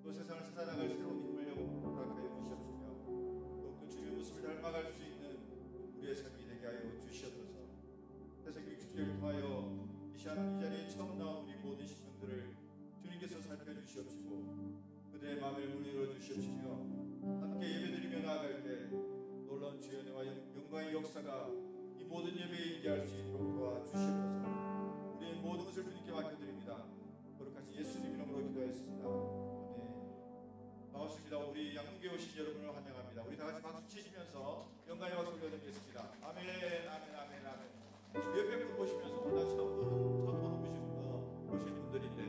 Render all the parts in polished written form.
또 세상을 살아나갈 새로운 힘을 허락하여 주시옵시며 더욱더 주님의 모습을 닮아갈 수 있는 우리의 삶이 되게 하여 주시옵소서. 새생명 주기를 통하여 이 자리에 처음 나온 우리 모든 신분들을 주님께서 살펴주시옵시고 그들의 마음을 문열어 주시옵시며 함께 예배드리며 나아갈 때 놀라운 주의 은혜와 영광의 역사가 이 모든 예배에 임재할 수 있도록 도와주시옵소서. 우리의 모든 것을 주님께 맡겨드립니다. 거룩하신 예수님 이름으로 기도했습니다. 아멘. 반갑습니다. 우리 양문교회 오신 여러분을 환영합니다. 우리 다같이 박수 치시면서 영광의 박수 올려드리겠습니다. 아멘 아멘 아멘 아멘. 옆에 분 보시면서 오늘 처음 보신 분들인데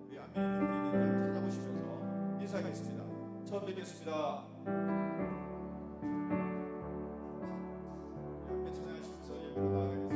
우리 아멘 우리는 좀 찾아보시면서 인사하겠습니다. 처음 뵙겠습니다. 함께 찬양하시면서 예배로 나아가겠습니다.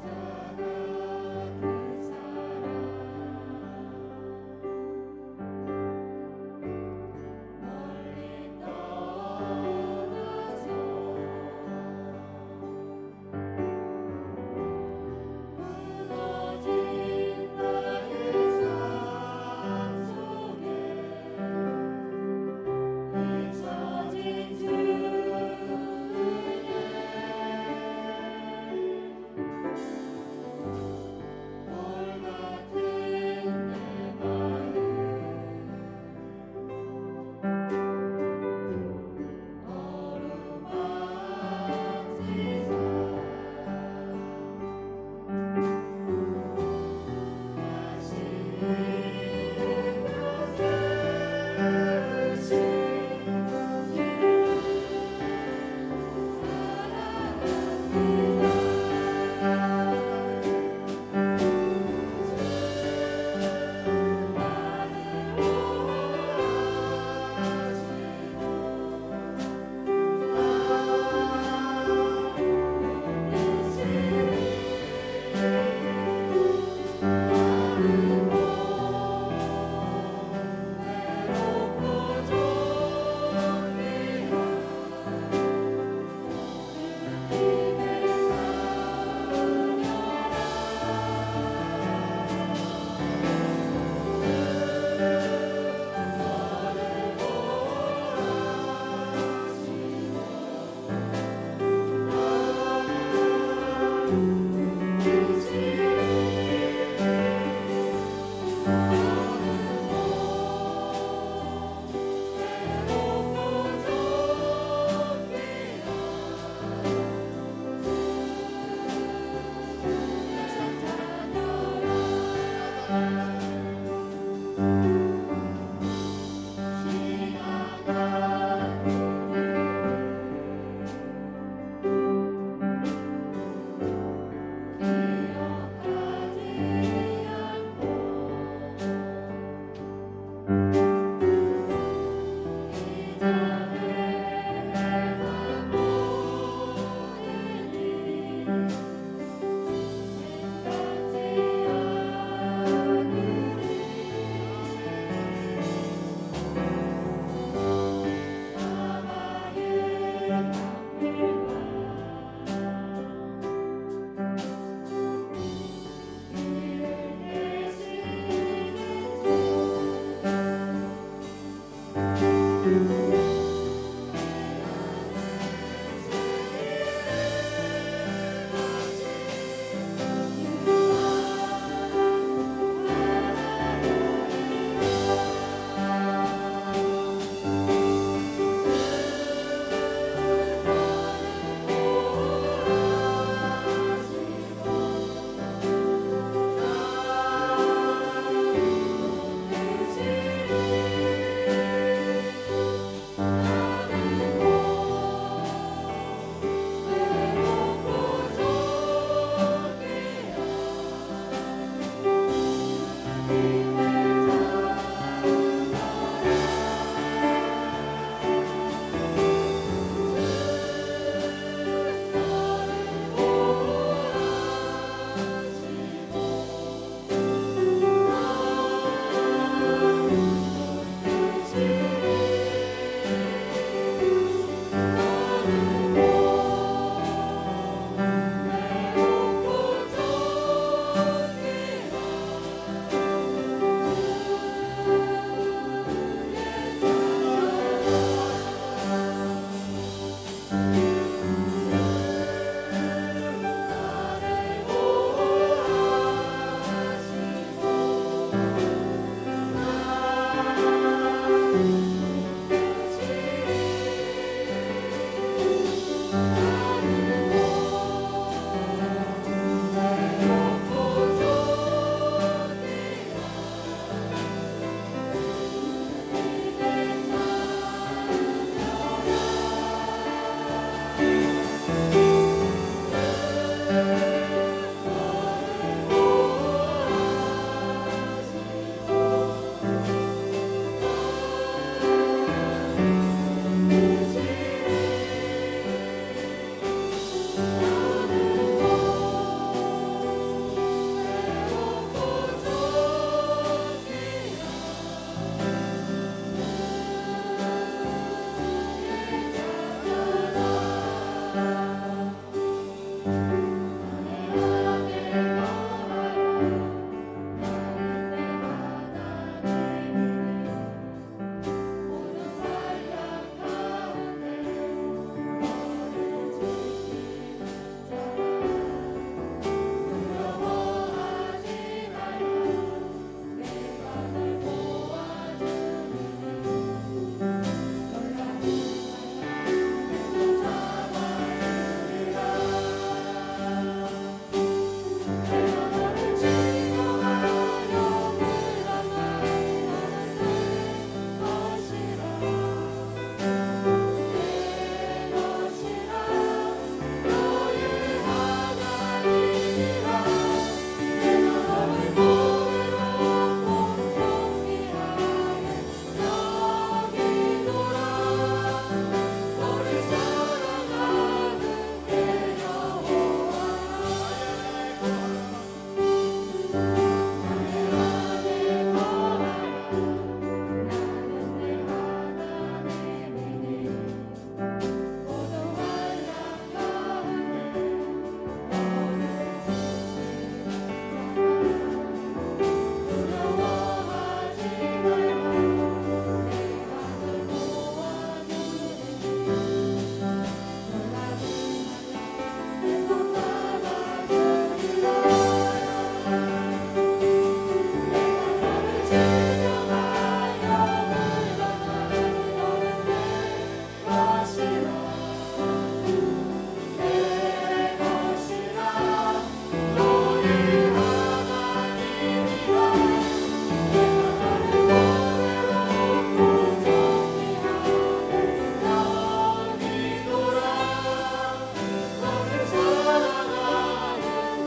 십자가 그 사랑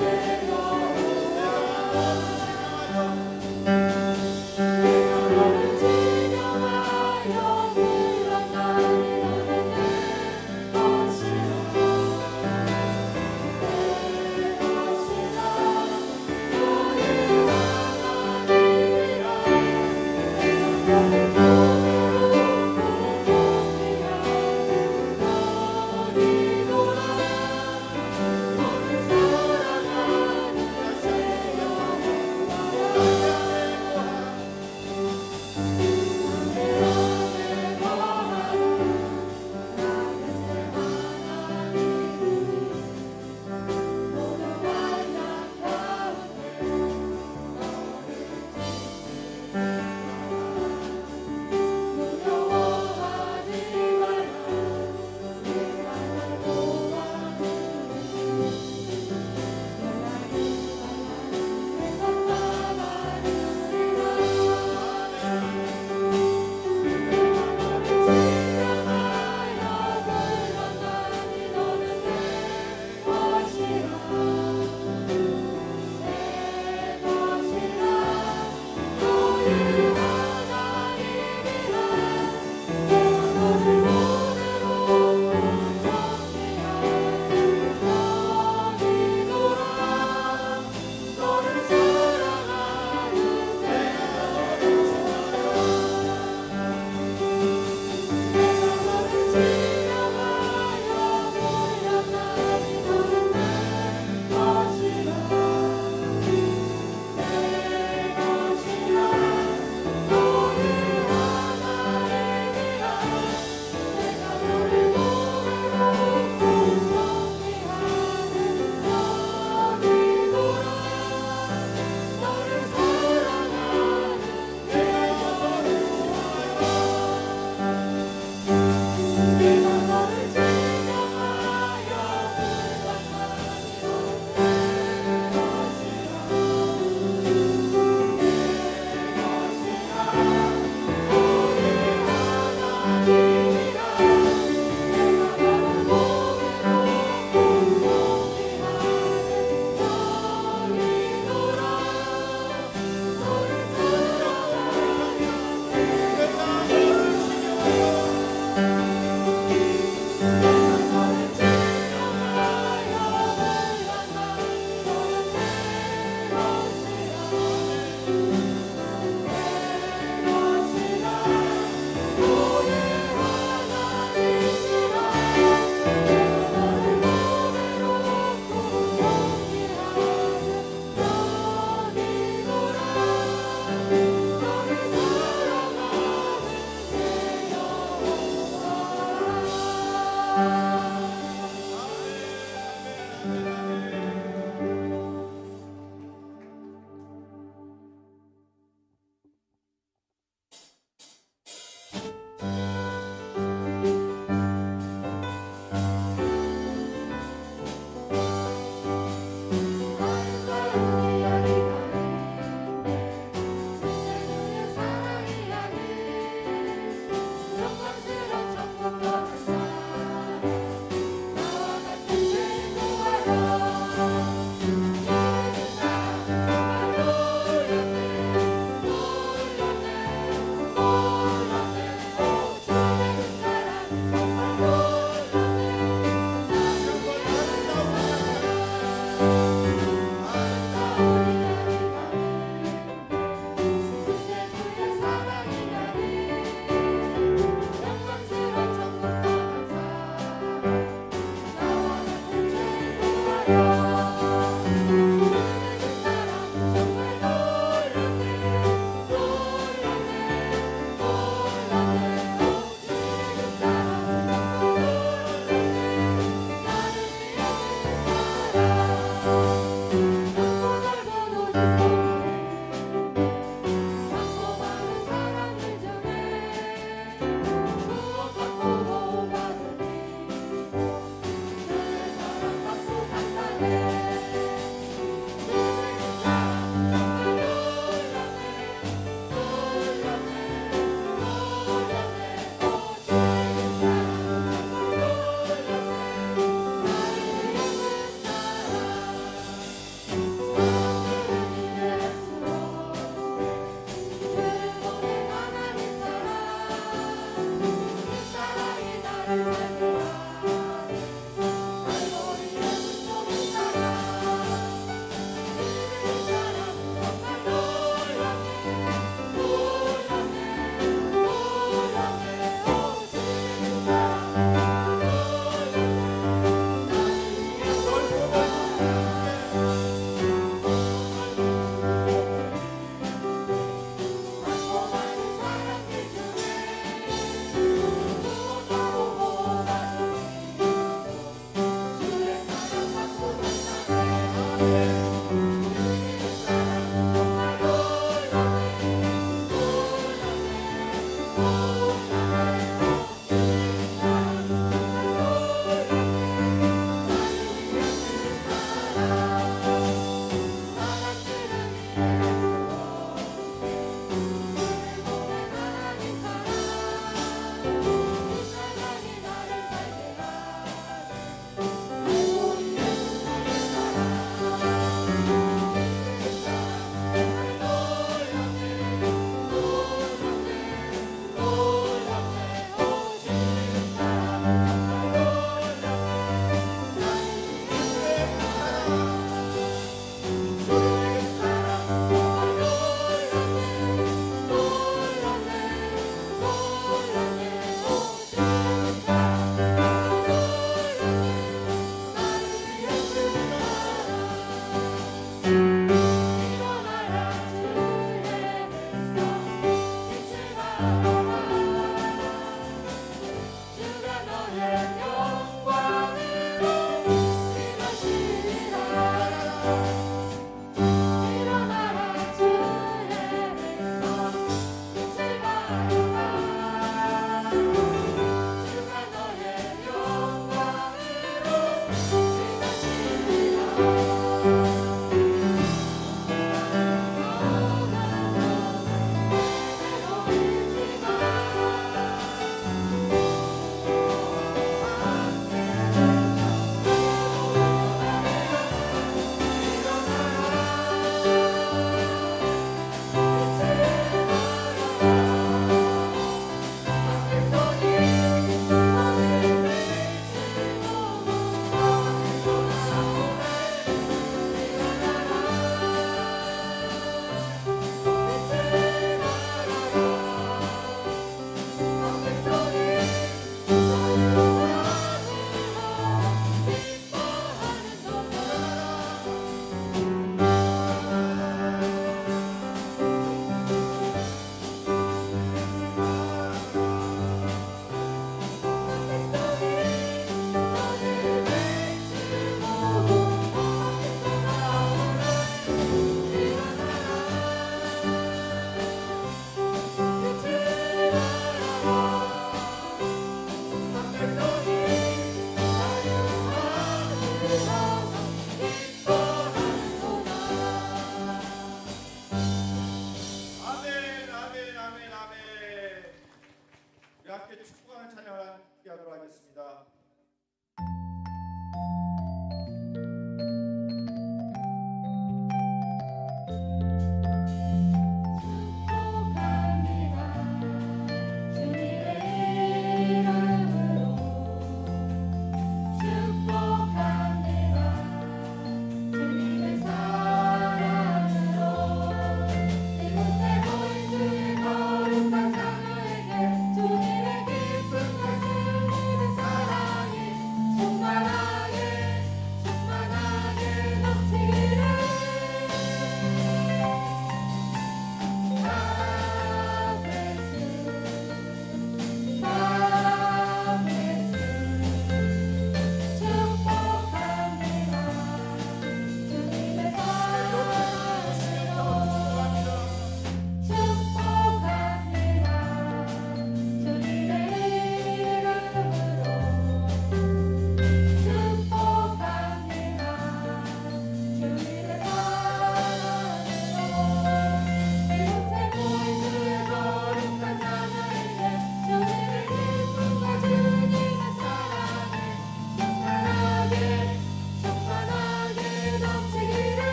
너를 사랑하는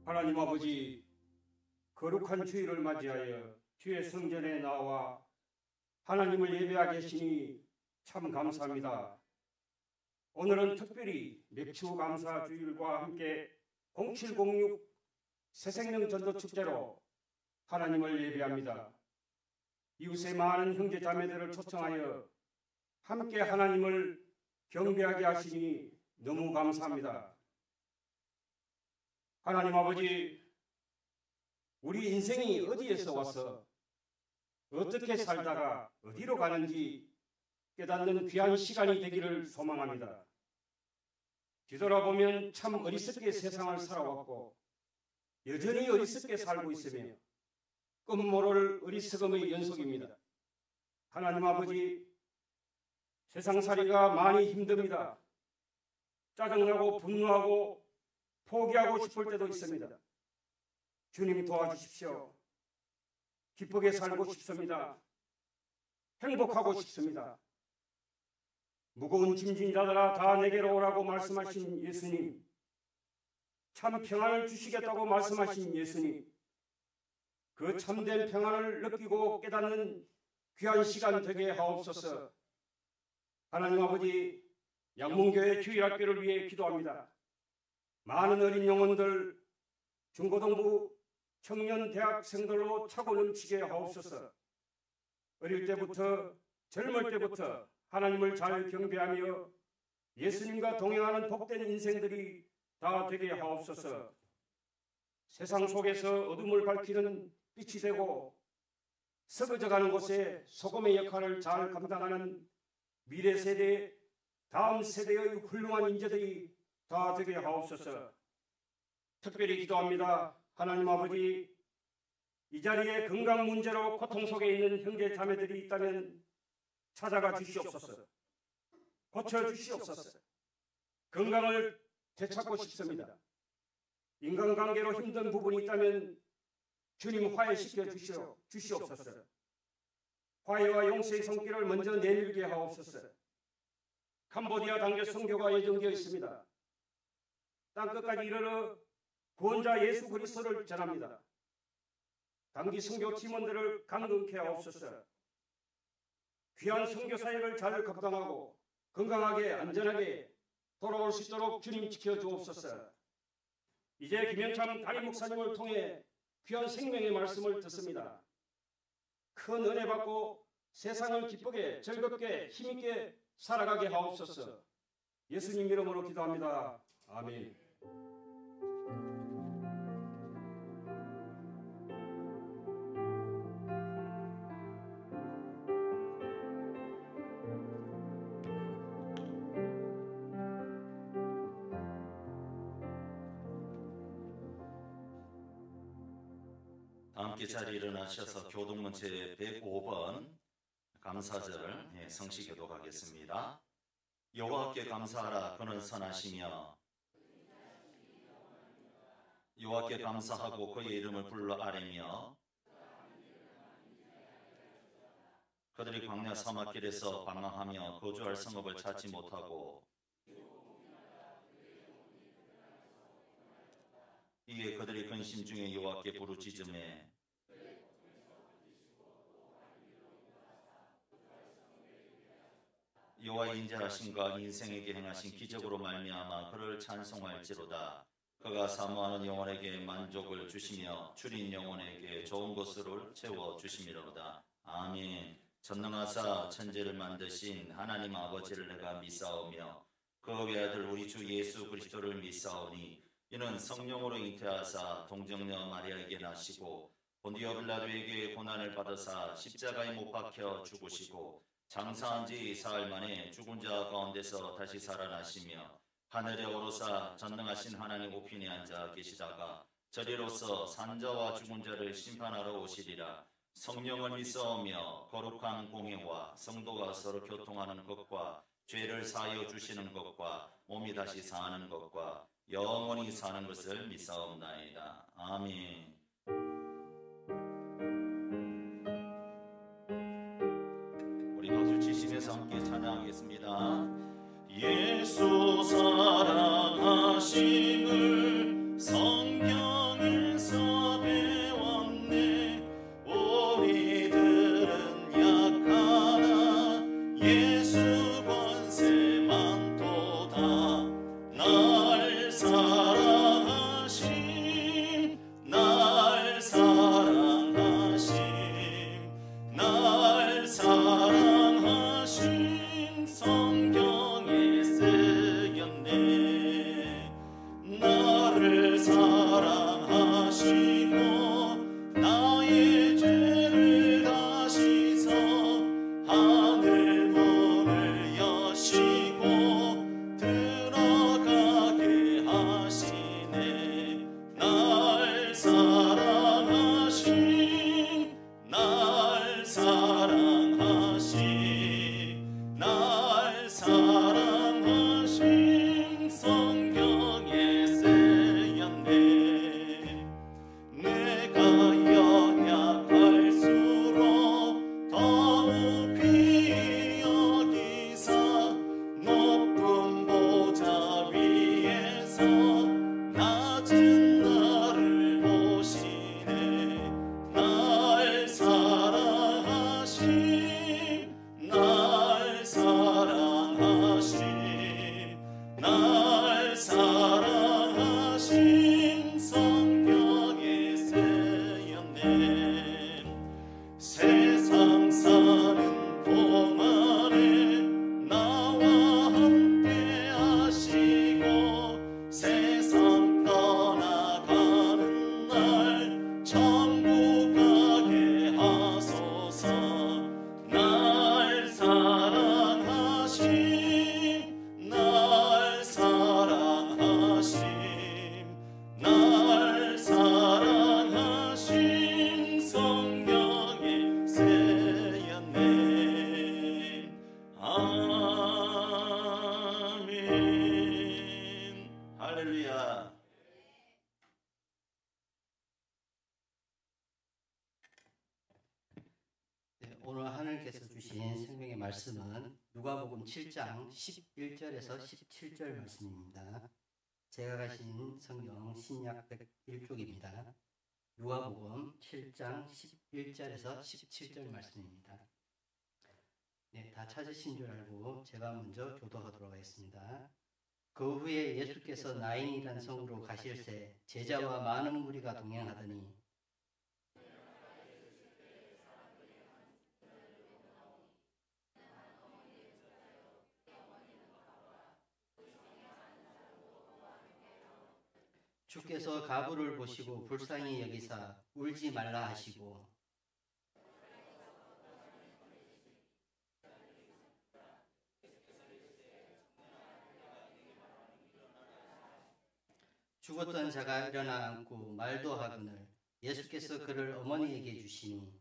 하나님 아버지, 거룩한 주일을 맞이하여 주의 성전에 나와 하나님을 예배하게 하시니 참 감사합니다. 오늘은 특별히 맥주 감사 주일과 함께 0706 새생명 전도 축제로 하나님을 예배합니다. 이웃의 많은 형제 자매들을 초청하여 함께 하나님을 경배하게 하시니 너무 감사합니다. 하나님 아버지, 우리 인생이 어디에서 와서 어떻게 살다가 어디로 가는지 깨닫는 귀한 시간이 되기를 소망합니다. 뒤돌아보면 참 어리석게 세상을 살아왔고 여전히 어리석게 살고 있으며 끝모를 어리석음의 연속입니다. 하나님 아버지, 세상살이가 많이 힘듭니다. 짜증나고 분노하고 포기하고 싶을 때도 있습니다. 주님 도와주십시오. 기쁘게 살고 싶습니다. 행복하고 싶습니다. 무거운 짐진 자들아 다 내게로 오라고 말씀하신 예수님, 참 평안을 주시겠다고 말씀하신 예수님, 그 참된 평안을 느끼고 깨닫는 귀한 시간 되게 하옵소서. 하나님 아버지, 양문교회 주일학교를 위해 기도합니다. 많은 어린 영혼들, 중고등부 청년 대학생들로 차고 넘치게 하옵소서. 어릴 때부터 젊을 때부터 하나님을 잘 경배하며 예수님과 동행하는 복된 인생들이 다 되게 하옵소서. 세상 속에서 어둠을 밝히는 빛이 되고 썩어져가는 곳에 소금의 역할을 잘 감당하는 미래 세대, 다음 세대의 훌륭한 인재들이 다 되게 하옵소서. 특별히 기도합니다. 하나님 아버지, 이 자리에 건강 문제로 고통 속에 있는 형제 자매들이 있다면 찾아가 주시옵소서. 고쳐주시옵소서. 건강을 되찾고 싶습니다. 인간관계로 힘든 부분이 있다면 주님 화해시켜 주시옵소서. 화해와 용서의 손길을 먼저 내밀게 하옵소서. 캄보디아 단계 선교가 예정되어 있습니다. 땅끝까지 이르러 구원자 예수 그리스도를 전합니다. 단기 선교 팀원들을 강건케 하옵소서. 귀한 선교 사역을 잘 감당하고 건강하게 안전하게 돌아올 수 있도록 주님 지켜주옵소서. 이제 김영참 담임 목사님을 통해 귀한 생명의 말씀을 듣습니다. 큰 은혜 받고 세상을 기쁘게 즐겁게 힘있게 살아가게 하옵소서. 예수님 이름으로 기도합니다. 아멘. 함께 자리에 일어나셔서 교동문체 105번 감사절 성시교독하겠습니다. 여호와께 감사하라. 그는 선하시며 여호와께 감사하고 그의 이름을 불러 아뢰며 그들이 광야 사막길에서 방황하며 거주할 성읍을 찾지 못하고 이에 그들이 근심 중에 여호와께 부르짖음에 여호와의 인자하심과 인생에게 행하신 기적으로 말미암아 그를 찬송할지로다. 그가 사모하는 영혼에게 만족을 주시며 줄인 영혼에게 좋은 것으로 채워 주심이로다. 아멘. 전능하사 천지를 만드신 하나님 아버지를 내가 믿사오며 그 외아들 우리 주 예수 그리스도를 믿사오니 이는 성령으로 잉태하사 동정녀 마리아에게 나시고 본디오 빌라도에게 고난을 받으사 십자가에 못 박혀 죽으시고 장사한 지 사흘 만에 죽은 자 가운데서 다시 살아나시며 하늘에 오르사 전능하신 하나님 우편에 앉아 계시다가 저리로서 산자와 죽은 자를 심판하러 오시리라. 성령을 믿사오며 거룩한 공회와 성도가 서로 교통하는 것과 죄를 사하여 주시는 것과 몸이 다시 사는 것과 영원히 사는 것을 믿사옵나이다. 아멘. 우리 박수 치시면서 함께 찬양하겠습니다. 예수 사랑하심을 성경에 사랑하심 날 사랑하심 날 사랑하심 성경에 쓰였네 나를 사랑하시고 나의 죄를 다시서 하늘 문을 여시고 들어가게 하시네 날 사랑하심 날 사랑하심 날 사랑하심 성경에 쓰였네 내가 연약할수록 더욱 귀히 여기사 높은 보좌 위에서 낮은 나를 보시네 날 사랑하심 날 사랑하심 날 사랑하심 성경에 쓰였네 세상 사는 동안에 나와 함께 하시고 세상 떠나가는 날 천국 가게 하소서 날 사랑하심 날 사랑하심 날 사랑하심 성경에 쓰였네 아멘 할렐루야 네, 오늘 하나님께서 주신 생명의 말씀은 누가복음 7장 11절에서 17절 말씀입니다. 제가 가신 성경 신약 101쪽입니다. 누가복음 7장 11절에서 17절 말씀입니다. 네, 다 찾으신 줄 알고 제가 먼저 교도하도록 하겠습니다. 그 후에 예수께서 나인이란 성으로 가실새 제자와 많은 무리가 동행하더니 주께서 가부를 보시고 불쌍히 여기사 울지 말라 하시고 죽었던 자가 일어나 앉고 말도 하거늘 예수께서 그를 어머니에게 주시니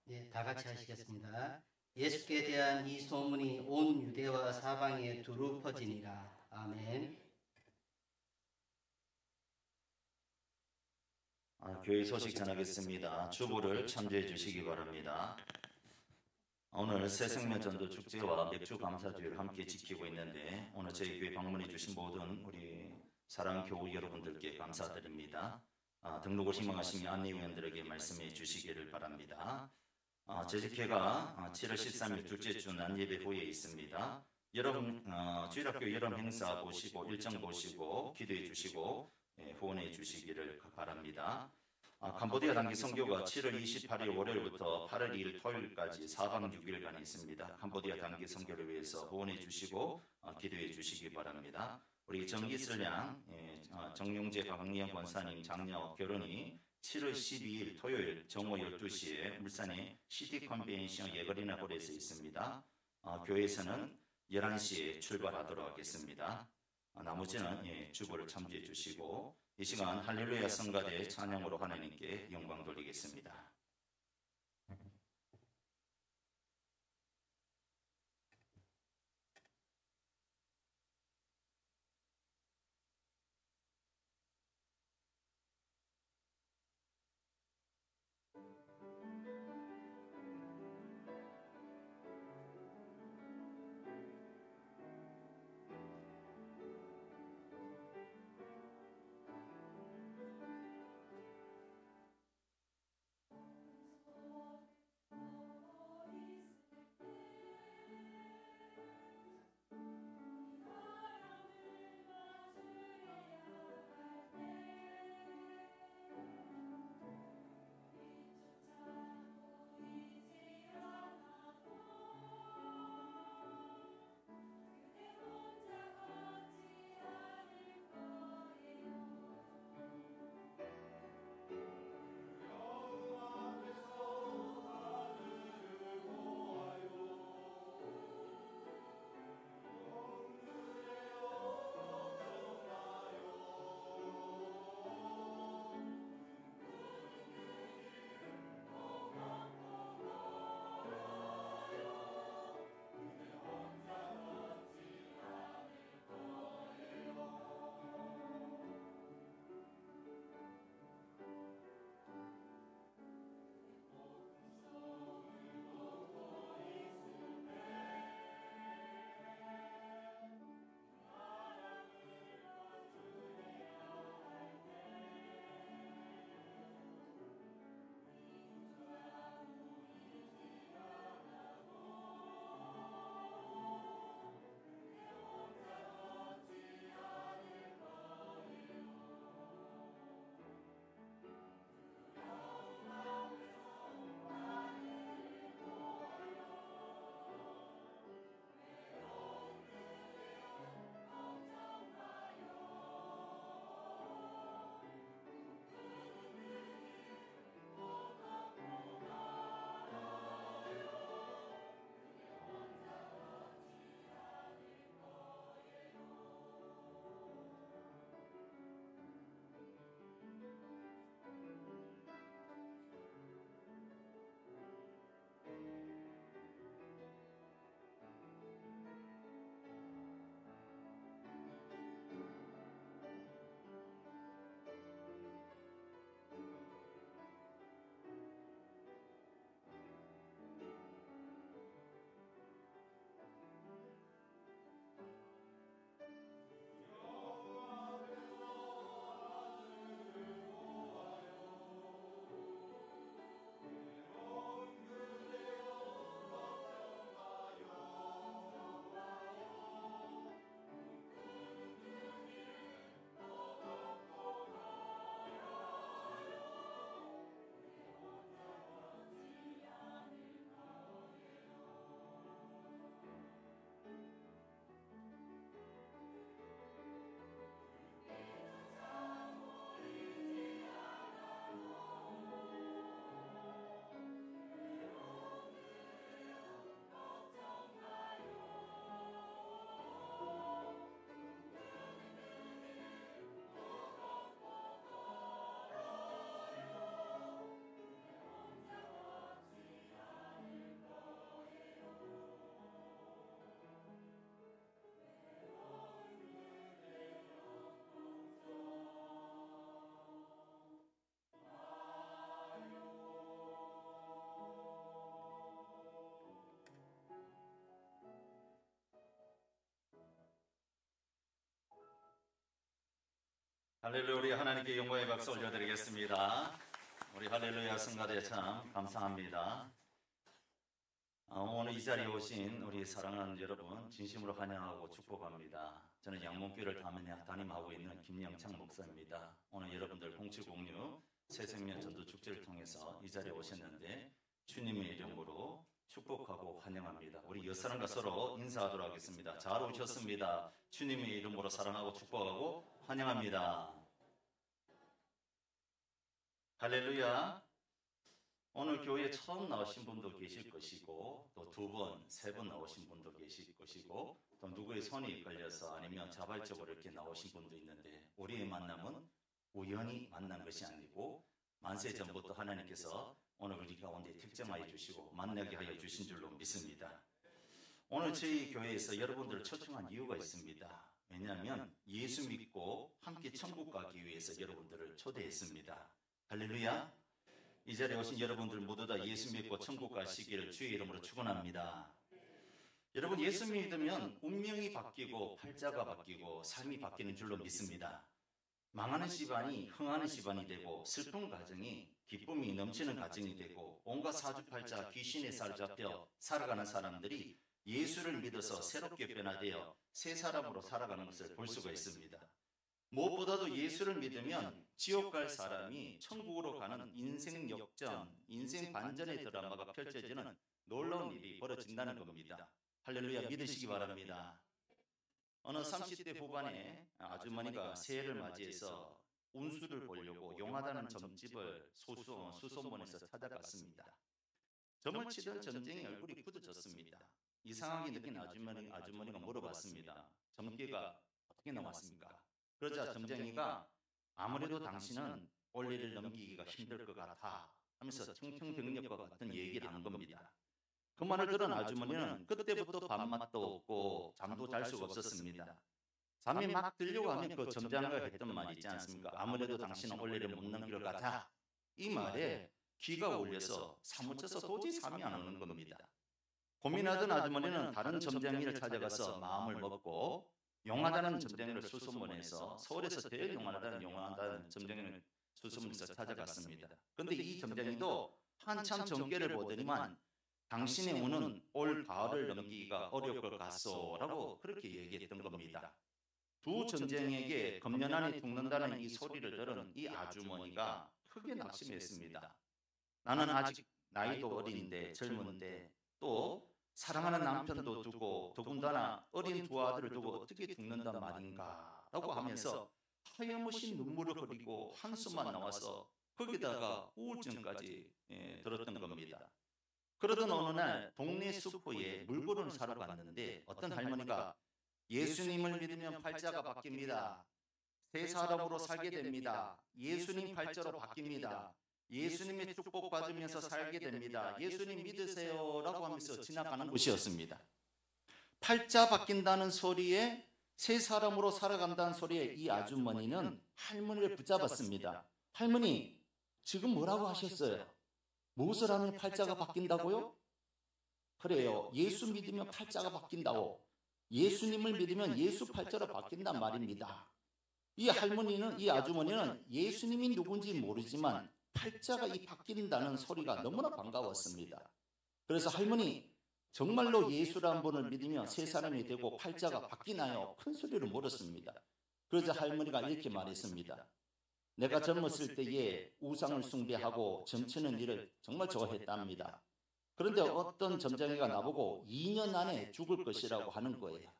네, 다 같이 하시겠습니다. 예수께 대한 이 소문이 온 유대와 사방에 두루 퍼지니라. 아멘. 교회 소식 전하겠습니다. 주보를 참조해 주시기 바랍니다. 오늘 새생명 전도 축제와 맥주 감사주의를 함께 지키고 있는데 오늘 저희 교회 방문해 주신 모든 우리 사랑 교우 여러분들께 감사드립니다. 등록을 희망하시며 안내위원들에게 말씀해 주시기를 바랍니다. 제주회가 7월 13일 둘째 주 난예배 후에 있습니다. 여러분 주일학교 여름 행사 보시고 일정 보시고 기도해 주시고 후원해 주시기를 바랍니다. 캄보디아 단기 선교가 7월 28일 월요일부터 8월 2일 토요일까지 4박 6일간 있습니다. 캄보디아 단기 선교를 위해서 후원해 주시고 기도해 주시기 바랍니다. 우리 정기슬 양, 정용재 박영영 권사님 장녀 결혼이 7월 12일 토요일 정오 12시에 울산의 시티 컨벤션 예거리나 홀에서 있습니다. 교회에서는 11시에 출발하도록 하겠습니다. 나머지는 주보를 참조해 주시고 이 시간 할렐루야 성가대 찬양으로 하나님께 영광 돌리겠습니다. 할렐루야, 우리 하나님께 영광의 박수 올려드리겠습니다. 우리 할렐루야 성가대 참 감사합니다. 오늘 이 자리에 오신 우리 사랑하는 여러분 진심으로 환영하고 축복합니다. 저는 양문교를 담임하고 있는 김영창 목사입니다. 오늘 여러분들 0706 새생명 전도축제를 통해서 이 자리에 오셨는데 주님의 이름으로 축복하고 환영합니다. 우리 옆사람과 서로 인사하도록 하겠습니다. 잘 오셨습니다. 주님의 이름으로 사랑하고 축복하고 환영합니다. 할렐루야. 오늘 교회에 처음 나오신 분도 계실 것이고 또 2번, 3번 나오신 분도 계실 것이고 또 누구의 손이 걸려서 아니면 자발적으로 이렇게 나오신 분도 있는데 우리의 만남은 우연히 만난 것이 아니고 만세 전부터 하나님께서 오늘 우리 가운데 특정하여 주시고 만나게 하여 주신 줄로 믿습니다. 오늘 저희 교회에서 여러분들을 초청한 이유가 있습니다. 왜냐하면 예수 믿고 함께 천국 가기 위해서 여러분들을 초대했습니다. 할렐루야. 이 자리에 오신 여러분들 모두 다 예수 믿고 천국 가시기를 주의 이름으로 축원합니다. 여러분 예수 믿으면 운명이 바뀌고 팔자가 바뀌고 삶이 바뀌는 줄로 믿습니다. 망하는 집안이 흥하는 집안이 되고 슬픈 가정이 기쁨이 넘치는 가정이 되고 온갖 사주팔자 귀신의 살 잡혀 살아가는 사람들이 예수를 믿어서 새롭게 변화되어 새 사람으로 살아가는 것을 볼 수가 있습니다. 무엇보다도 예수를 믿으면 지옥 갈 사람이 천국으로 가는 인생 역전, 인생 반전의 드라마가 펼쳐지는 놀라운 일이 벌어진다는 겁니다. 할렐루야 믿으시기 바랍니다. 어느 30대 후반에 아주머니가 새해를 맞이해서 운수를 보려고 용하다는 점집을 수소문에서 찾아갔습니다. 점을 치던 점쟁이 얼굴이 굳어졌습니다. 이상하게 느낀 아주머니가 물어봤습니다. 점괘가 어떻게 나왔습니까? 그러자 점쟁이가 아무래도 당신은 올해를 넘기기가 힘들 것 같아 하면서 청청병력과 같은 얘기를 한 겁니다. 그 말을 들은 아주머니는 그때부터 밥맛도 없고 잠도 잘 수가 없었습니다. 잠이 막 들려고 하면 그 점장이가 했던 말 있지 않습니까? 아무래도 당신은 올해를 못 넘길 것 같아. 이 말에 기가 올려서 사무쳐서 도저히 잠이 안 오는 겁니다. 고민하던 아주머니는 다른 점쟁이를 찾아가서 마음을 먹고 용하다는 점쟁이를 수소문해서 서울에서 제일 용하다는 점쟁이를 수소문해서 찾아갔습니다. 그런데 이 점쟁이도 한참 점괘를 보더니만 당신의 운은 올 가을을 넘기기가 어려울 것 같소라고 그렇게 얘기했던 겁니다. 두 점쟁이에게 금년안에 죽는다는 이 소리를 들은 이 아주머니가 크게 낙심했습니다. 나는 아직 나이도 어린데 젊은데 또 사랑하는 남편도 두고 더군다나 어린 두 아들을 두고 어떻게 죽는단 말인가 라고 하면서 하염없이 눈물을 흘리고 한숨만 나와서 거기다가 우울증까지 들었던 겁니다. 그러던 어느 날 동네 슈퍼에 물건을 사러 갔는데 어떤 할머니가 예수님을 믿으면 팔자가 바뀝니다. 새 사람으로 살게 됩니다. 예수님 팔자로 바뀝니다. 예수님의 축복 받으면서 살게 됩니다. 예수님 믿으세요 라고 하면서 지나가는 곳이었습니다. 팔자 바뀐다는 소리에 새 사람으로 살아간다는 소리에 이 아주머니는 할머니를 붙잡았습니다. 할머니 지금 뭐라고 하셨어요? 무엇을 하면 팔자가 바뀐다고요? 그래요. 예수 믿으면 팔자가 바뀐다고. 예수님을 믿으면 예수 팔자로 바뀐단 말입니다. 이 아주머니는 예수님이 누군지 모르지만 팔자가 바뀐다는 소리가 너무나 반가웠습니다. 그래서 할머니 정말로 예수라는 분을 믿으면 새 사람이 되고 팔자가 바뀌나요? 큰 소리로 물었습니다. 그러자 할머니가 이렇게 말했습니다. 내가 젊었을 때에 우상을 숭배하고 점치는 일을 정말 좋아했답니다. 그런데 어떤 점쟁이가 나보고 2년 안에 죽을 것이라고 하는 거예요.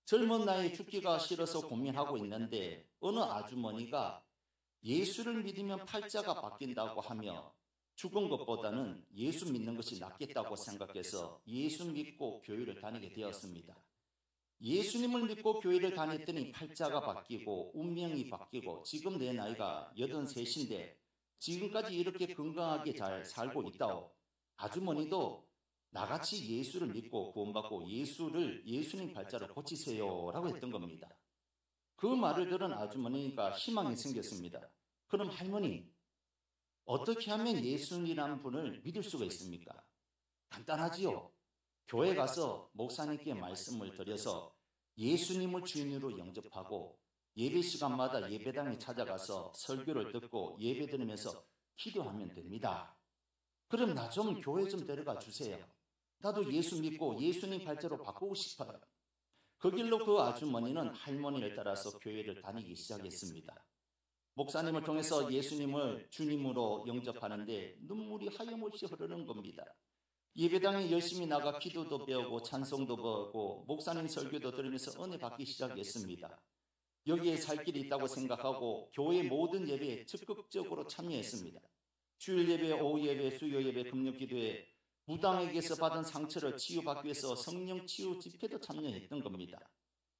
젊은 나이에 죽기가 싫어서 고민하고 있는데 어느 아주머니가 예수를 믿으면 팔자가 바뀐다고 하며 죽은 것보다는 예수 믿는 것이 낫겠다고 생각해서 예수 믿고 교회를 다니게 되었습니다. 예수님을 믿고 교회를 다녔더니 팔자가 바뀌고 운명이 바뀌고 지금 내 나이가 83인데 지금까지 이렇게 건강하게 잘 살고 있다오. 아주머니도 나같이 예수를 믿고 구원받고 예수님 팔자로 고치세요 라고 했던 겁니다. 그 말을 들은 아주머니가 희망이 생겼습니다. 그럼 할머니 어떻게 하면 예수님이라는 분을 믿을 수가 있습니까? 간단하지요. 교회 가서 목사님께 말씀을 드려서 예수님을 주인으로 영접하고 예배 시간마다 예배당에 찾아가서 설교를 듣고 예배드리면서 기도하면 됩니다. 그럼 나 좀 교회 좀 데려가 주세요. 나도 예수 믿고 예수님 발자로 바꾸고 싶어요. 그 길로 그 아주머니는 할머니를 따라서 교회를 다니기 시작했습니다. 목사님을 통해서 예수님을 주님으로 영접하는데 눈물이 하염없이 흐르는 겁니다. 예배당에 열심히 나가 기도도 배우고 찬송도 배우고 목사님 설교도 들으면서 은혜 받기 시작했습니다. 여기에 살 길이 있다고 생각하고 교회 모든 예배에 적극적으로 참여했습니다. 주일 예배, 오후 예배, 수요 예배, 금요 기도회, 무당에게서 받은 상처를 치유받기 위해서 성령 치유 집회도 참여했던 겁니다.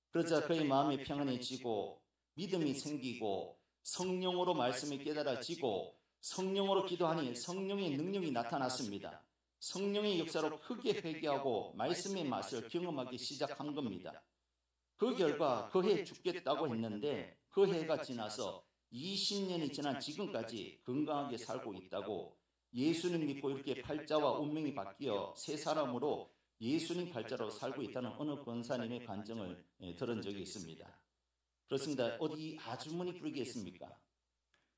그러자 그의 마음이 평안해지고 믿음이 생기고 성령으로 말씀이 깨달아지고 성령으로 기도하니 성령의 능력이 나타났습니다. 성령의 역사로 크게 회개하고 말씀의 맛을 경험하기 시작한 겁니다. 그 결과 그 해 죽겠다고 했는데 그 해가 지나서 20년이 지난 지금까지 건강하게 살고 있다고 예수님 믿고 이렇게 팔자와 운명이 바뀌어 새 사람으로 예수님 팔자로 살고 있다는 어느 권사님의 간증을 들은 적이 있습니다. 그렇습니다. 어디 아주머니 부르겠습니까?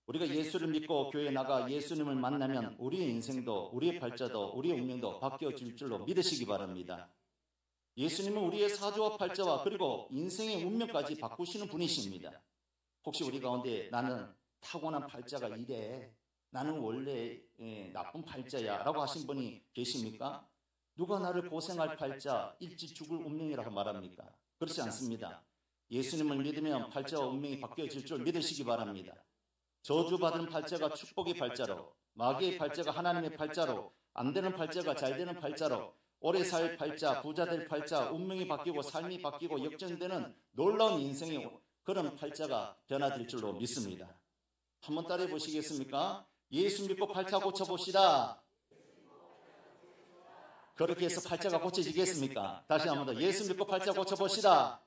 우리가 예수를 믿고 교회에 나가 예수님을 만나면 우리의 인생도 우리의 팔자도 우리의 운명도 바뀌어질 줄로 믿으시기 바랍니다. 예수님은 우리의 사주와 팔자와 그리고 인생의 운명까지 바꾸시는 분이십니다. 혹시 우리 가운데 나는 타고난 팔자가 이래, 나는 원래 나쁜 팔자야 라고 하신 분이 계십니까? 누가 나를 고생할 팔자, 일찍 죽을 운명이라고 말합니까? 그렇지 않습니다. 예수님을 믿으면 팔자와 운명이 바뀌어질 줄 믿으시기 바랍니다. 저주받은 팔자가 축복의 팔자로, 마귀의 팔자가 하나님의 팔자로, 안 되는 팔자가 잘 되는 팔자로, 오래 살 팔자, 부자 될 팔자, 운명이 바뀌고 삶이 바뀌고 역전되는 놀라운 인생의 그런 팔자가 변화될 줄로 믿습니다. 한번 따라해 보시겠습니까? 예수 믿고 팔자 고쳐봅시다. 그렇게 해서 팔자가 고쳐지겠습니까? 다시 한 번 더 예수 믿고 팔자 고쳐봅시다.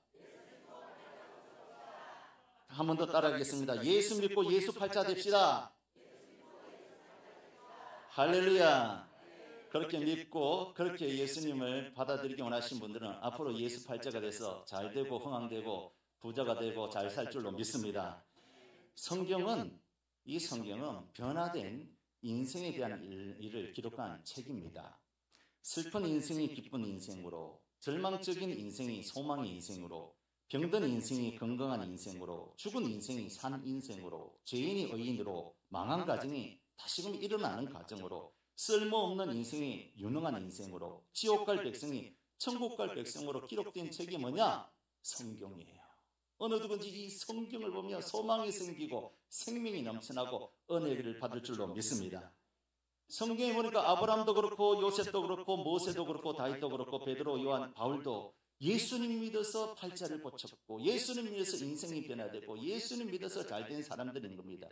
한 번 더 따라하겠습니다. 예수 믿고 예수 팔자 됩시다. 할렐루야. 그렇게 믿고 그렇게 예수님을 받아들이기 원하시는 분들은 앞으로 예수 팔자가 돼서 잘 되고 흥황되고 부자가 되고 잘 살 줄로 믿습니다. 이 성경은 변화된 인생에 대한 일을 기록한 책입니다. 슬픈 인생이 기쁜 인생으로, 절망적인 인생이 소망의 인생으로, 병든 인생이 건강한 인생으로, 죽은 인생이 산 인생으로, 죄인이 의인으로, 망한 가정이 다시금 일어나는 가정으로, 쓸모없는 인생이 유능한 인생으로, 지옥 갈 백성이 천국 갈 백성으로 기록된 책이 뭐냐? 성경이에요. 어느 누구든지 이 성경을 보며 소망이 생기고 생명이 넘쳐나고 은혜를 받을 줄로 믿습니다. 성경에 보니까 아브라함도 그렇고 요셉도 그렇고 모세도 그렇고 다윗도 그렇고 베드로, 요한, 바울도 예수님 믿어서 팔자를 고쳤고 예수님 믿어서 인생이 변화되고 예수님 믿어서 잘된 사람들인 겁니다.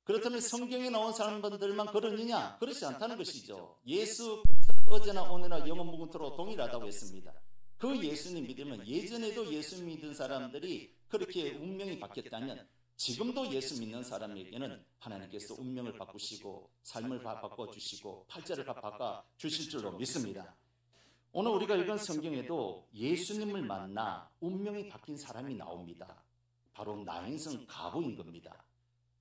그렇다면 성경에 나온 사람들만 그러느냐? 그렇지 않다는 것이죠. 예수 어제나 오늘나 영원 무궁토록 동일하다고 했습니다. 그 예수님 믿으면 예전에도 예수 믿은 사람들이 그렇게 운명이 바뀌었다면 지금도 예수 믿는 사람에게는 하나님께서 운명을 바꾸시고 삶을 바꿔주시고 팔자를 바꿔주실 줄로 믿습니다. 오늘 우리가 읽은 성경에도 예수님을 만나 운명이 바뀐 사람이 나옵니다. 바로 나인성 가부인 겁니다.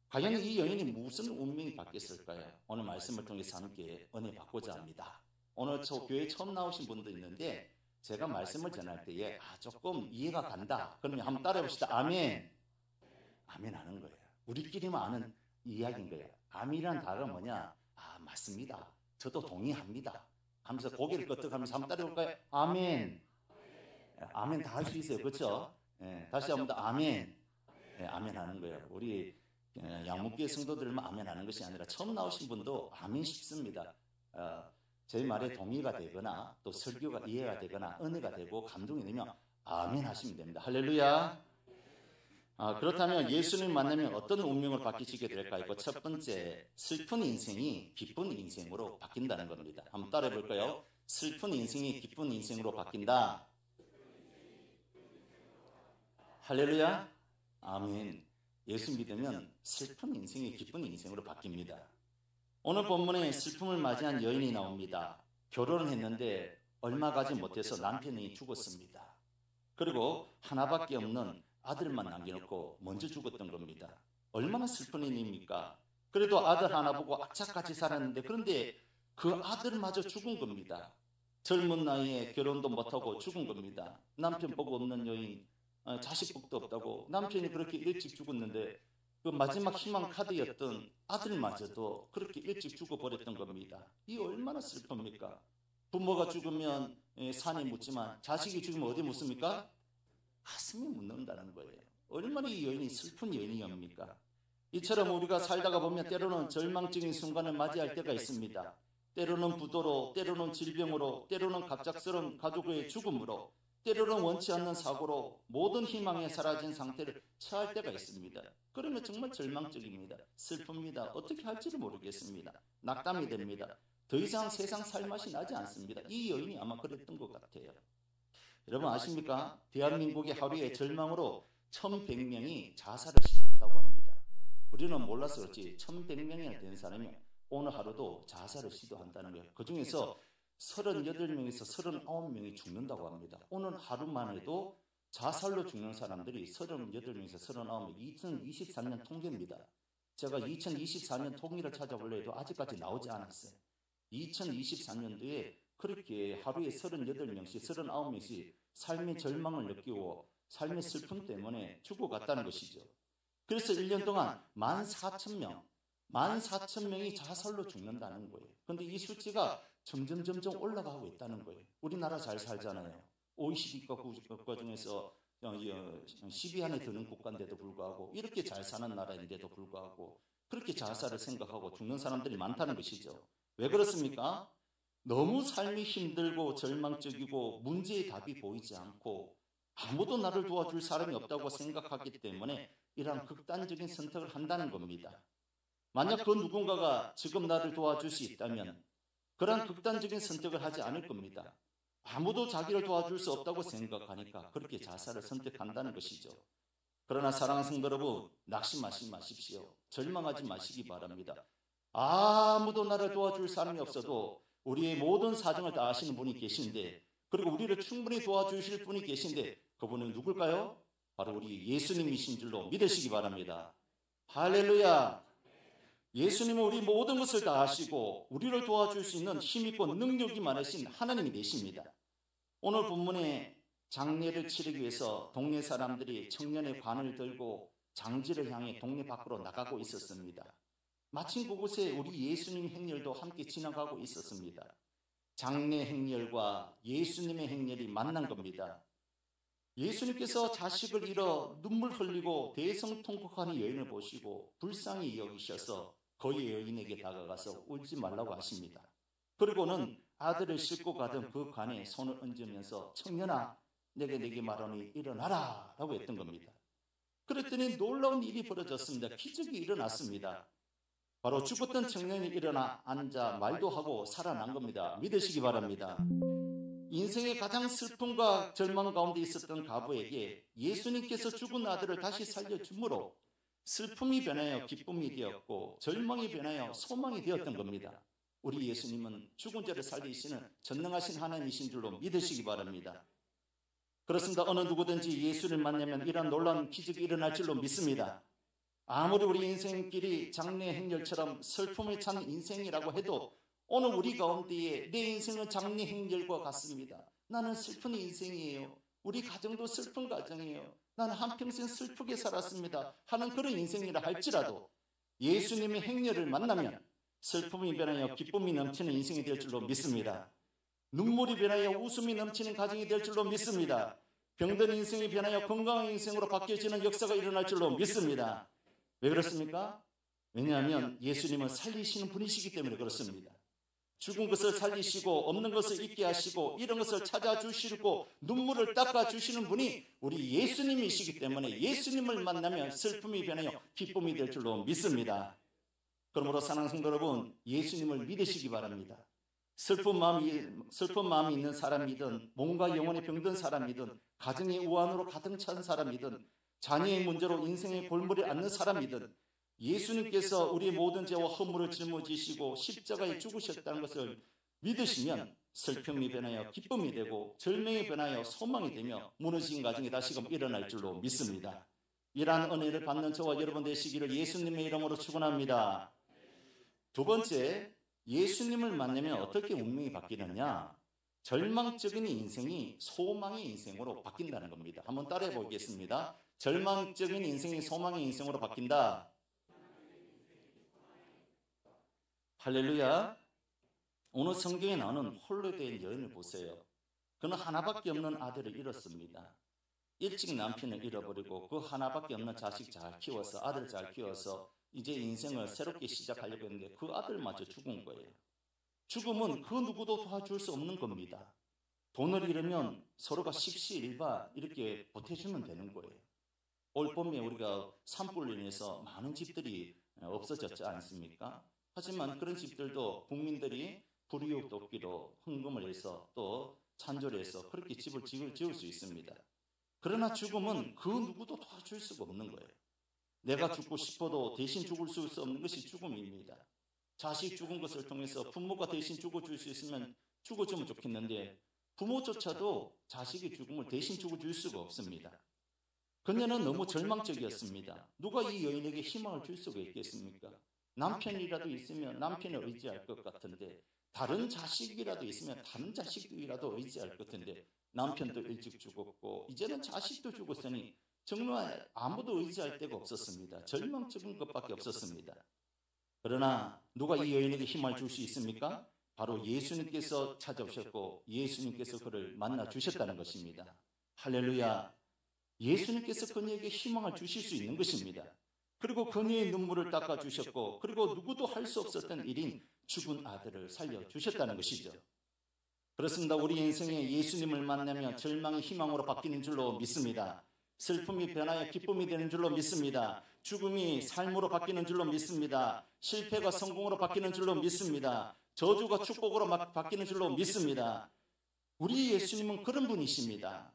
과연 이 여인이 무슨 운명이 바뀌었을까요? 오늘 말씀을 통해서 함께 은혜 받고자 합니다. 오늘 교회에 처음 나오신 분도 있는데 제가 말씀을 전할 때에 조금 이해가 간다. 그러면 한번 따라해봅시다. 아멘. 아멘 하는 거예요. 우리끼리만 아는 이야기인 거예요. 아멘이란 단어가 뭐냐? 맞습니다. 저도 동의합니다. 하면서 고개를 끄덕하면서 한번 따라해볼까요? 아멘. 아멘 다 할 수 있어요. 그렇죠? 다시 한번 더 아멘. 아멘 하는 거예요. 우리 양목교회 성도들만 아멘 하는 것이 아니라 처음 나오신 분도 아멘 싶습니다. 제 말에 동의가 되거나 또 설교가 이해가 되거나 은혜가 되고 감동이 되면 아멘 하시면 됩니다. 할렐루야. 그렇다면 예수님 만나면 어떤 운명을 바뀌시게 될까요? 첫 번째, 슬픈 인생이 기쁜 인생으로 바뀐다는 겁니다. 한번 따라해 볼까요? 슬픈 인생이 기쁜 인생으로 바뀐다. 할렐루야. 아멘. 예수 믿으면 슬픈 인생이 기쁜 인생으로 바뀝니다. 오늘 본문에 슬픔을 맞이한 여인이 나옵니다. 결혼을 했는데 얼마 가지 못해서 남편이 죽었습니다. 그리고 하나밖에 없는 아들만 남겨놓고 먼저 죽었던 겁니다. 얼마나 슬픈 일입니까? 그래도 아들 하나 보고 악착같이 살았는데 그런데 그 아들마저 죽은 겁니다. 젊은 나이에 결혼도 못하고 죽은 겁니다. 남편 복 없는 여인, 자식 복도 없다고 남편이 그렇게 일찍 죽었는데 그 마지막 희망 카드였던 아들마저도 그렇게 일찍 죽어버렸던 겁니다. 이 얼마나 슬픕니까? 부모가 죽으면 산이 묻지만 자식이 죽으면 어디 묻습니까? 가슴이 묻는다는 거예요. 얼마나 이 여인이 슬픈 여인이옵니까? 이처럼 우리가 살다가 보면 때로는 절망적인 순간을 맞이할 때가 있습니다. 때로는 부도로, 때로는 질병으로, 때로는 갑작스러운 가족의 죽음으로, 때로는 원치 않는 사고로 모든 희망이 사라진 상태를 처할 때가 있습니다. 그러면 정말 절망적입니다. 슬픕니다. 어떻게 할지를 모르겠습니다. 낙담이 됩니다. 더 이상 세상 살 맛이 나지 않습니다. 이 여인이 아마 그랬던 것 같아요. 여러분 아십니까? 대한민국의 하루에 절망으로 1100명이 자살을 시도한다고 합니다. 우리는 몰라서 그렇지 1100명이나 된 사람이 오늘 하루도 자살을 시도한다는 거예요. 그 중에서 38명에서 39명이 죽는다고 합니다. 오늘 하루만 해도 자살로 죽는 사람들이 38명에서 39명, 2023년 통계입니다. 제가 2024년 통계를 찾아보려 해도 아직까지 나오지 않았어요. 2023년도에 그렇게 하루에 38명씩, 39명씩 삶의 절망을 느끼고 삶의 슬픔 때문에 죽어갔다는 것이죠. 그래서 1년 동안 14,000명이 자살로 죽는다는 거예요. 그런데 이 수치가 점점 올라가고 있다는 거예요. 우리나라 잘 살잖아요. OECD 국가 중에서 10위 안에 드는 국가인데도 불구하고 이렇게 잘 사는 나라인데도 불구하고 그렇게 자살을 생각하고 죽는 사람들이 많다는 것이죠. 왜 그렇습니까? 너무 삶이 힘들고 절망적이고 문제의 답이 보이지 않고 아무도 나를 도와줄 사람이 없다고 생각하기 때문에 이러한 극단적인 선택을 한다는 겁니다. 만약 그 누군가가 지금 나를 도와줄 수 있다면 그러한 극단적인 선택을 하지 않을 겁니다. 아무도 자기를 도와줄 수 없다고 생각하니까 그렇게 자살을 선택한다는 것이죠. 그러나 사랑하는 성도 여러분, 낙심하지 마십시오. 절망하지 마시기 바랍니다. 아무도 나를 도와줄 사람이 없어도 우리의 모든 사정을 다 아시는 분이 계신데 그리고 우리를 충분히 도와주실 분이 계신데 그분은 누굴까요? 바로 우리 예수님이신 줄로 믿으시기 바랍니다. 할렐루야! 예수님은 우리 모든 것을 다 아시고 우리를 도와줄 수 있는 힘있고 능력이 많으신 하나님이 되십니다. 오늘 본문에 장례를 치르기 위해서 동네 사람들이 청년의 관을 들고 장지를 향해 동네 밖으로 나가고 있었습니다. 마침 그곳에 우리 예수님 행렬도 함께 지나가고 있었습니다. 장례 행렬과 예수님의 행렬이 만난 겁니다. 예수님께서 자식을 잃어 눈물 흘리고 대성통곡하는 여인을 보시고 불쌍히 여기셔서 그 여인에게 다가가서 울지 말라고 하십니다. 그리고는 아들을 싣고 가던 그 관에 손을 얹으면서 청년아 내게 말하니 일어나라 라고 했던 겁니다. 그랬더니 놀라운 일이 벌어졌습니다. 기적이 일어났습니다. 바로 죽었던 청년이 일어나 앉아 말도 하고 살아난 겁니다. 믿으시기 바랍니다. 인생의 가장 슬픔과 절망 가운데 있었던 가부에게 예수님께서 죽은 아들을 다시 살려줌으로 슬픔이 변하여 기쁨이 되었고 절망이 변하여 소망이 되었던 겁니다. 우리 예수님은 죽은 자를 살리시는 전능하신 하나님이신 줄로 믿으시기 바랍니다. 그렇습니다. 어느 누구든지 예수를 만나면 이러한 놀라운 기적이 일어날 줄로 믿습니다. 아무리 우리 인생길이 장례 행렬처럼 슬픔에 찬 인생이라고 해도 오늘 우리 가운데에 내 인생은 장례 행렬과 같습니다. 나는 슬픈 인생이에요. 우리 가정도 슬픈 가정이에요. 나는 한평생 슬프게 살았습니다 하는 그런 인생이라 할지라도 예수님의 행렬을 만나면 슬픔이 변하여 기쁨이 넘치는 인생이 될 줄로 믿습니다. 눈물이 변하여 웃음이 넘치는 가정이 될 줄로 믿습니다. 병든 인생이 변하여 건강한 인생으로 바뀌어지는 역사가 일어날 줄로 믿습니다. 왜 그렇습니까? 왜냐하면 예수님은 살리시는 분이시기 때문에 그렇습니다. 죽은 것을 살리시고 없는 것을 있게 하시고 이런 것을 찾아주시고 눈물을 닦아주시는 분이 우리 예수님이시기 때문에 예수님을 만나면 슬픔이 변하여 기쁨이 될 줄로 믿습니다. 그러므로 사랑하는 성도 여러분, 예수님을 믿으시기 바랍니다. 슬픈 마음이 있는 사람이든 몸과 영혼에 병든 사람이든 가정의 우환으로 가득 찬 사람이든 자녀의 문제로 인생의 골머리에 앉는 사람이든 예수님께서 우리의 모든 죄와 허물을 짊어지시고 십자가에 죽으셨다는 것을 믿으시면 슬픔이 변하여 기쁨이 되고 절망이 변하여 소망이 되며 무너진 가정이 다시금 일어날 줄로 믿습니다. 이러한 은혜를 받는 저와 여러분 되시기를 예수님의 이름으로 축원합니다. 두 번째, 예수님을 만나면 어떻게 운명이 바뀌느냐? 절망적인 인생이 소망의 인생으로 바뀐다는 겁니다. 한번 따라해 보겠습니다. 절망적인 인생이 소망의 인생으로 바뀐다. 할렐루야. 오늘 성경에 나오는 홀로 된 여인을 보세요. 그는 하나밖에 없는 아들을 잃었습니다. 일찍 남편을 잃어버리고 그 하나밖에 없는 자식 잘 키워서 아들 잘 키워서 이제 인생을 새롭게 시작하려고 했는데 그 아들마저 죽은 거예요. 죽음은 그 누구도 도와줄 수 없는 겁니다. 돈을 잃으면 서로가 십시일반 이렇게 보태주면 되는 거예요. 올 봄에 우리가 산불로 인해서 많은 집들이 없어졌지 않습니까? 하지만 그런 집들도 국민들이 불이웃 돕기로 헌금을 해서 또 찬조를 해서 그렇게 집을 지을 수 있습니다. 그러나 죽음은 그 누구도 도와줄 수가 없는 거예요. 내가 죽고 싶어도 대신 죽을 수 없는 것이 죽음입니다. 자식 죽은 것을 통해서 부모가 대신 죽어줄 수 있으면 죽어주면 좋겠는데 부모조차도 자식의 죽음을 대신 죽어줄 수가 없습니다. 그녀는 너무 절망적이었습니다. 누가 이 여인에게 희망을 줄 수가 있겠습니까? 남편이라도 있으면 남편을 의지할 것 같은데 다른 자식이라도 있으면 다른 자식이라도 의지할 것 같은데 남편도 일찍 죽었고 이제는 자식도 죽었으니 정말 아무도 의지할 데가 없었습니다. 절망적인 것밖에 없었습니다. 그러나 누가 이 여인에게 힘을 줄 수 있습니까? 바로 예수님께서 찾아오셨고 예수님께서 그를 만나 주셨다는 것입니다. 할렐루야. 예수님께서 그녀에게 희망을 주실 수 있는 것입니다. 그리고 그녀의 눈물을 닦아주셨고 그리고 누구도 할 수 없었던 일인 죽은 아들을 살려주셨다는 것이죠. 그렇습니다. 우리 인생에 예수님을 만나면 절망이 희망으로 바뀌는 줄로 믿습니다. 슬픔이 변하여 기쁨이 되는 줄로 믿습니다. 죽음이 삶으로 바뀌는 줄로 믿습니다. 실패가 성공으로 바뀌는 줄로 믿습니다. 저주가 축복으로 바뀌는 줄로 믿습니다. 우리 예수님은 그런 분이십니다.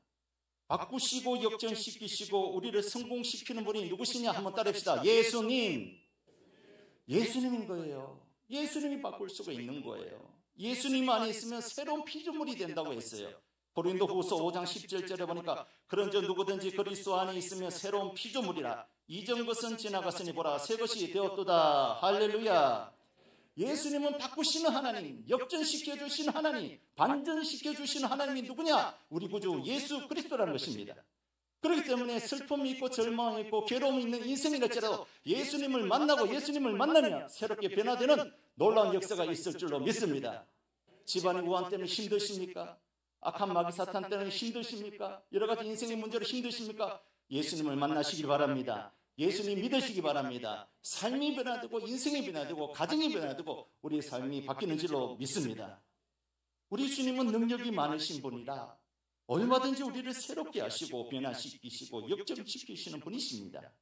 바꾸시고 역전시키시고 우리를 성공시키는 분이 누구시냐 한번 따라합시다. 예수님. 예수님인 거예요. 예수님이 바꿀 수가 있는 거예요. 예수님 안에 있으면 새로운 피조물이 된다고 했어요. 고린도후서 5장 17절에 보니까 그런저 누구든지 그리스도 안에 있으면 새로운 피조물이라 이전 것은 지나갔으니 보라 새 것이 되었도다. 할렐루야. 예수님은 바꾸시는 하나님, 역전시켜주시는 하나님, 반전시켜주시는 하나님이 누구냐? 우리 구주 예수 그리스도라는 것입니다. 그렇기 때문에 슬픔이 있고 절망이 있고 괴로움이 있는 인생이랄지라도 예수님을 만나고 예수님을 만나면 새롭게 변화되는 놀라운 역사가 있을 줄로 믿습니다. 집안의 우환 때문에 힘드십니까? 악한 마귀 사탄 때문에 힘드십니까? 여러 가지 인생의 문제로 힘드십니까? 예수님을 만나시기 바랍니다. 예수님 믿으시기 바랍니다. 삶이 변화되고 인생이 변화되고 가정이 변화되고 우리의 삶이 바뀌는 줄로 믿습니다. 우리 주님은 능력이 많으신 분이라 얼마든지 우리를 새롭게 하시고 변화시키시고 역전시키시는 분이십니다.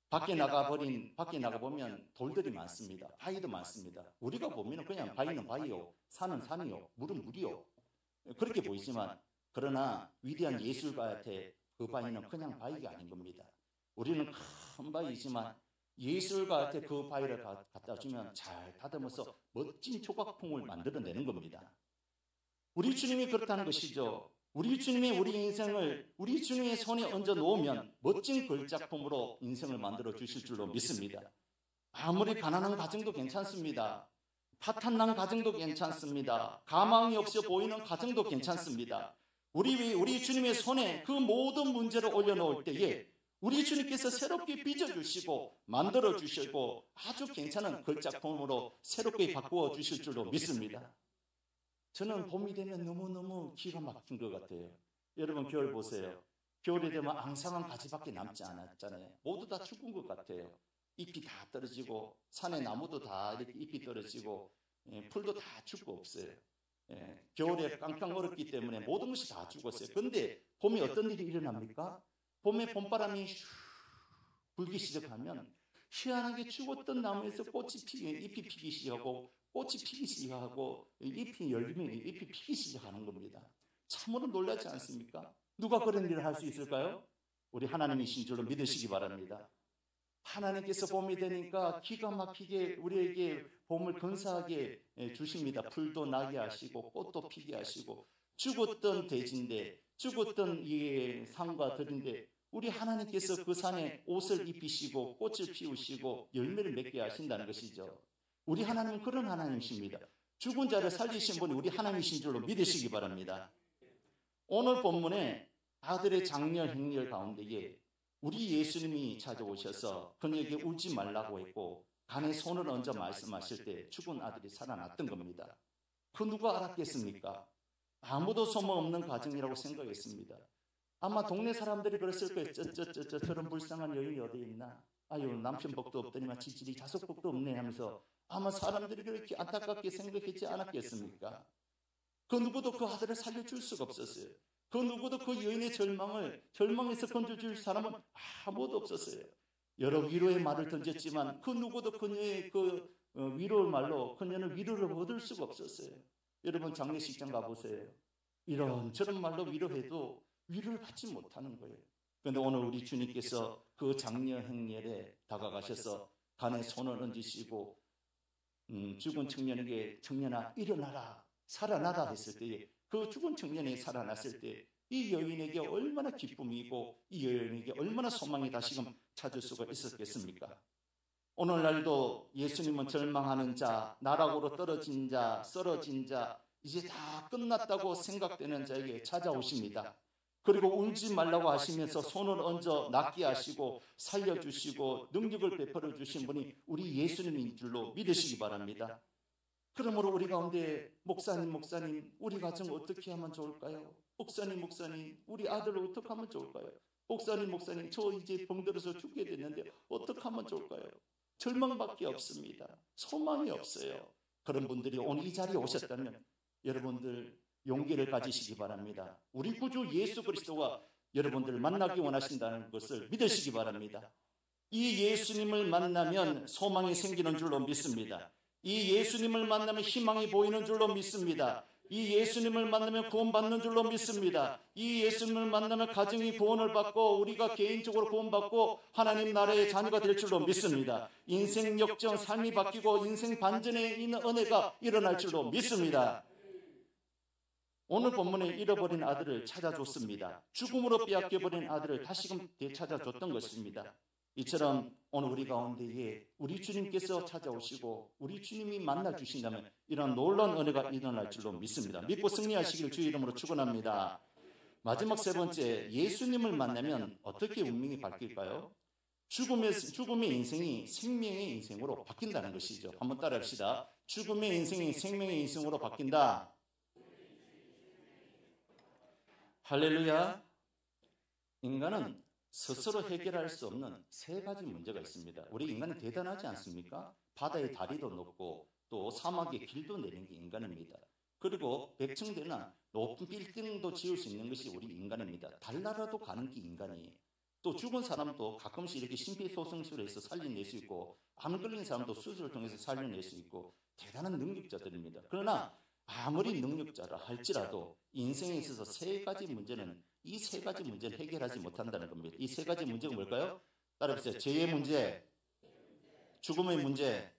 밖에 나가보면 돌들이 많습니다. 바위도 많습니다. 우리가 보면 그냥 바위는 바위요, 산은 산이요, 물은 물이요. 그렇게 보이지만 그러나 위대한 예술가한테 그 바위는 그냥 바위가 아닌 겁니다. 우리는 큰 바위이지만 예술가한테 그 바위를 갖다 주면 잘 다듬어서 멋진 조각품을 만들어내는 겁니다. 우리 주님이 그렇다는 것이죠. 우리 주님이 우리 인생을 우리 주님의 손에 얹어 놓으면 멋진 걸작품으로 인생을 만들어 주실 줄로 믿습니다. 아무리 가난한 가정도 괜찮습니다. 파탄난 가정도 괜찮습니다. 가망이 없어 보이는 가정도 괜찮습니다. 우리 주님의 손에 그 모든 문제를 올려놓을 때에 우리 주님께서 새롭게 빚어주시고 만들어주시고 아주 괜찮은 걸작품으로 새롭게 바꾸어 주실 줄로 믿습니다. 저는 봄이 되면 너무너무 기가 막힌 것 같아요. 여러분 겨울 보세요. 겨울이 되면 앙상한 가지밖에 남지 않았잖아요. 모두 다 죽은 것 같아요. 잎이 다 떨어지고 산의 나무도 다 이렇게 잎이 떨어지고 풀도 다 죽고 없어요. 겨울에 깡깡 얼었기 때문에 모든 것이 다 죽었어요. 그런데 봄에 어떤 일이 일어납니까? 봄에 봄바람이 불기 시작하면 희한하게 죽었던 나무에서 잎이 피기 시작하고 꽃이 피기 시작하고 잎이 열리면 잎이 피기 시작하는 겁니다. 참으로 놀라지 않습니까? 누가 그런 일을 할 수 있을까요? 우리 하나님이신 줄로 믿으시기 바랍니다. 하나님께서 봄이 되니까 기가 막히게 우리에게 봄을 근사하게 주십니다. 풀도 나게 하시고 꽃도 피게 하시고 죽었던 돼지인데 죽었던 이 산과 들인데 우리 하나님께서 그 산에 옷을 입히시고 꽃을 피우시고 열매를 맺게 하신다는 것이죠. 우리 하나님은 그런 하나님이십니다. 죽은 자를 살리신 분이 우리 하나님이신 줄로 믿으시기 바랍니다. 오늘 본문에 아들의 장렬 행렬 가운데에 우리 예수님이 찾아오셔서 그녀에게 울지 말라고 했고 간에 손을 얹어 말씀하실 때 죽은 아들이 살아났던 겁니다. 그 누가 알았겠습니까? 아무도 소망없는 가정이라고 생각했습니다. 아마 동네 사람들이 그랬을 거예요. 저런 불쌍한 여인이 어디 있나? 아유, 남편 복도 없더니만 지질이 자석 복도 없네 하면서 아마 사람들이 그렇게 안타깝게 생각했지 않았겠습니까? 그 누구도 그 아들을 살려줄 수가 없었어요. 그 누구도 그 여인의 절망에서 건져줄 사람은 아무도 없었어요. 여러 위로의 말을 던졌지만 그 누구도 그녀의 그 위로의 말로 그녀는 위로를 얻을 수가 없었어요. 여러분 장례식장 가보세요. 이런 저런 말로 위로해도 위로를 받지 못하는 거예요. 그런데 오늘 우리 주님께서 그 장례 행렬에 다가가셔서 간에 손을 얹으시고 죽은 청년에게 청년아 일어나라 살아나라 했을 때에 그 죽은 청년이 살아났을 때 이 여인에게 얼마나 기쁨이고 이 여인에게 얼마나 소망이 다시금 찾을 수가 있었겠습니까? 오늘날도 예수님은 절망하는 자, 나락으로 떨어진 자, 쓰러진 자, 이제 다 끝났다고 생각되는 자에게 찾아오십니다. 그리고 울지 말라고 하시면서 손을 얹어 낫게 하시고 살려주시고 능력을 베풀어 주신 분이 우리 예수님인 줄로 믿으시기 바랍니다. 그러므로 우리 가운데 목사님 우리 가정 어떻게 하면 좋을까요? 목사님 우리 아들을 어떻게 하면 좋을까요? 목사님 저 이제 병들어서 죽게 됐는데 어떻게 하면 좋을까요? 절망밖에 없습니다. 소망이 없어요. 그런 분들이 오늘 이 자리에 오셨다면 여러분들 용기를 가지시기 바랍니다. 우리 구주 예수 그리스도가 여러분들을 만나기 원하신다는 것을 믿으시기 바랍니다. 이 예수님을 만나면 소망이 생기는 줄로 믿습니다. 이 예수님을 만나면 희망이 보이는 줄로 믿습니다. 이 예수님을 만나면 구원받는 줄로 믿습니다. 이 예수님을 만나면 가정이 구원을 받고 우리가 개인적으로 구원받고 하나님 나라의 자녀가 될 줄로 믿습니다. 인생 역전, 삶이 바뀌고 인생 반전의 은혜가 일어날 줄로 믿습니다. 오늘 본문에 잃어버린 아들을 찾아줬습니다. 죽음으로 빼앗겨버린 아들을 다시금 되찾아줬던 것입니다. 이처럼 오늘 우리 가운데에 우리 주님께서 찾아오시고 우리 주님이 만나주신다면 이런 놀라운 은혜가 일어날 줄로 믿습니다. 믿고 승리하시길 주의 이름으로 축원합니다. 마지막 세 번째, 예수님을 만나면 어떻게 운명이 바뀔까요? 죽음의 인생이 생명의 인생으로 바뀐다는 것이죠. 한번 따라합시다. 죽음의 인생이 생명의 인생으로 바뀐다. 할렐루야. 인간은 스스로 해결할 수 없는 세 가지 문제가 있습니다. 우리 인간은 대단하지 않습니까? 바다의 다리도 높고 또 사막의 길도 내린 게 인간입니다. 그리고 100층대나 높은 빌딩도 지을 수 있는 것이 우리 인간입니다. 달나라도 가는 게 인간이에요. 또 죽은 사람도 가끔씩 이렇게 심폐소생술을 해서 살려낼 수 있고 암 걸린 사람도 수술을 통해서 살려낼 수 있고 대단한 능력자들입니다. 그러나 아무리 능력자라 할지라도 인생에 있어서 세 가지 문제는 이 세 가지 문제를 해결하지 못한다는 겁니다. 이 세 가지 문제가 뭘까요? 따라해보세요. 죄의 문제, 죽음의 문제,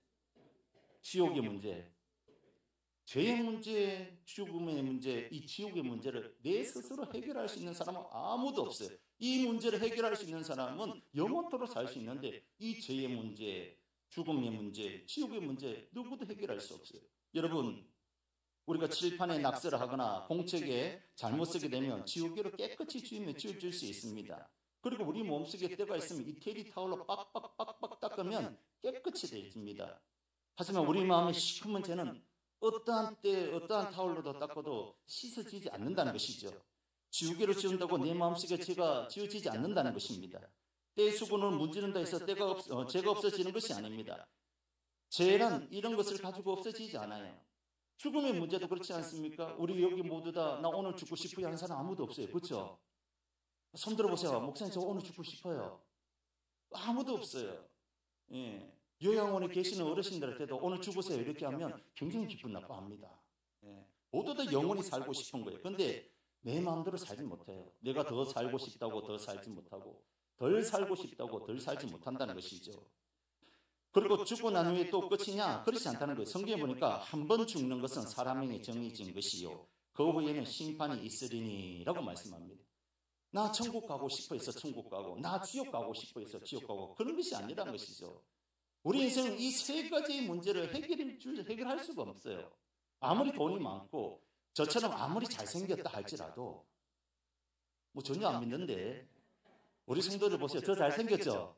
지옥의 문제. 죄의 문제, 죽음의 문제, 이 지옥의 문제를 내 스스로 해결할 수 있는 사람은 아무도 없어요. 이 문제를 해결할 수 있는 사람은 영원토록 살 수 있는데 이 죄의 문제, 죽음의 문제, 지옥의 문제 누구도 해결할 수 없어요. 여러분, 우리가 칠판에 낙서를 하거나 공책에 잘못 쓰게 되면 지우개로 깨끗이 지우면 지워질 수 있습니다. 그리고 우리 몸속에 때가 있으면 이태리 타올로 빡빡빡빡 닦으면 깨끗이 되어집니다. 하지만 우리 마음의 시커먼 죄는 어떠한 때 어떠한 타올로도 닦아도 씻어지지 않는다는 것이죠. 지우개로 지운다고 내 마음속에 죄가 지워지지 않는다는 것입니다. 때 수건을 문지른다 해서 죄가 없어지는 것이 아닙니다. 죄란 이런 것을 가지고 없어지지 않아요. 죽음의 문제도 그렇지 않습니까? 우리 여기 모두 다 나 오늘 죽고 싶어요 하는 사람 아무도 없어요. 그렇죠? 손 들어보세요. 목사님 저 오늘 죽고 싶어요. 아무도 없어요. 예. 요양원에 계시는 어르신들한테도 오늘 죽으세요 이렇게 하면 굉장히 기분 나빠합니다. 예. 모두 다 영원히 살고 싶은 거예요. 그런데 내 마음대로 살지 못해요. 내가 더 살고 싶다고 더 살지 못하고 덜 살고 싶다고 덜 살지 못한다는 것이죠. 그리고 죽고 난 후에 또 끝이냐? 그렇지 않다는 거예요. 성경에 보니까 한 번 죽는 것은 사람에게 정해진 것이요 그 후에는 심판이 있으리니 라고 말씀합니다. 나 천국 가고 싶어 해서 천국 가고, 나 지옥 가고 싶어 해서 지옥 가고, 그런 것이 아니라는 것이죠. 우리 인생은 이 세 가지의 문제를 해결할 수가 없어요. 아무리 돈이 많고 저처럼 아무리 잘생겼다 할지라도 뭐 전혀 안 믿는데 우리 성도들 보세요. 저 잘생겼죠?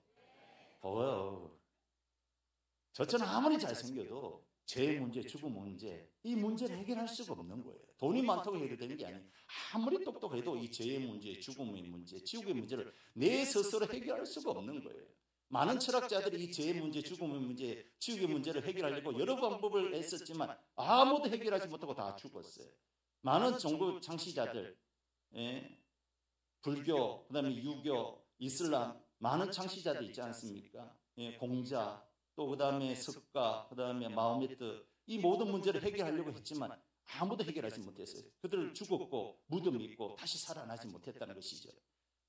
저처럼 아무리 잘생겨도 죄 문제, 죽음 문제, 이 문제를 해결할 수가 없는 거예요. 돈이 많다고 해결되는 게 아니에요. 아무리 똑똑해도 이 죄의 문제, 죽음의 문제, 지옥의 문제를 내 스스로 해결할 수가 없는 거예요. 많은 철학자들이 이 죄의 문제, 죽음의 문제, 지옥의 문제를 해결하려고 여러 방법을 애썼지만 아무도 해결하지 못하고 다 죽었어요. 많은 종교 창시자들, 불교, 그 다음에 유교, 이슬람, 많은 창시자들 있지 않습니까? 공자, 또 그 다음에 석가, 그 다음에 마호메트, 이 모든 문제를 해결하려고 했지만 아무도 해결하지 못했어요. 그들은 죽었고 무덤이 있고 다시 살아나지 못했다는 것이죠.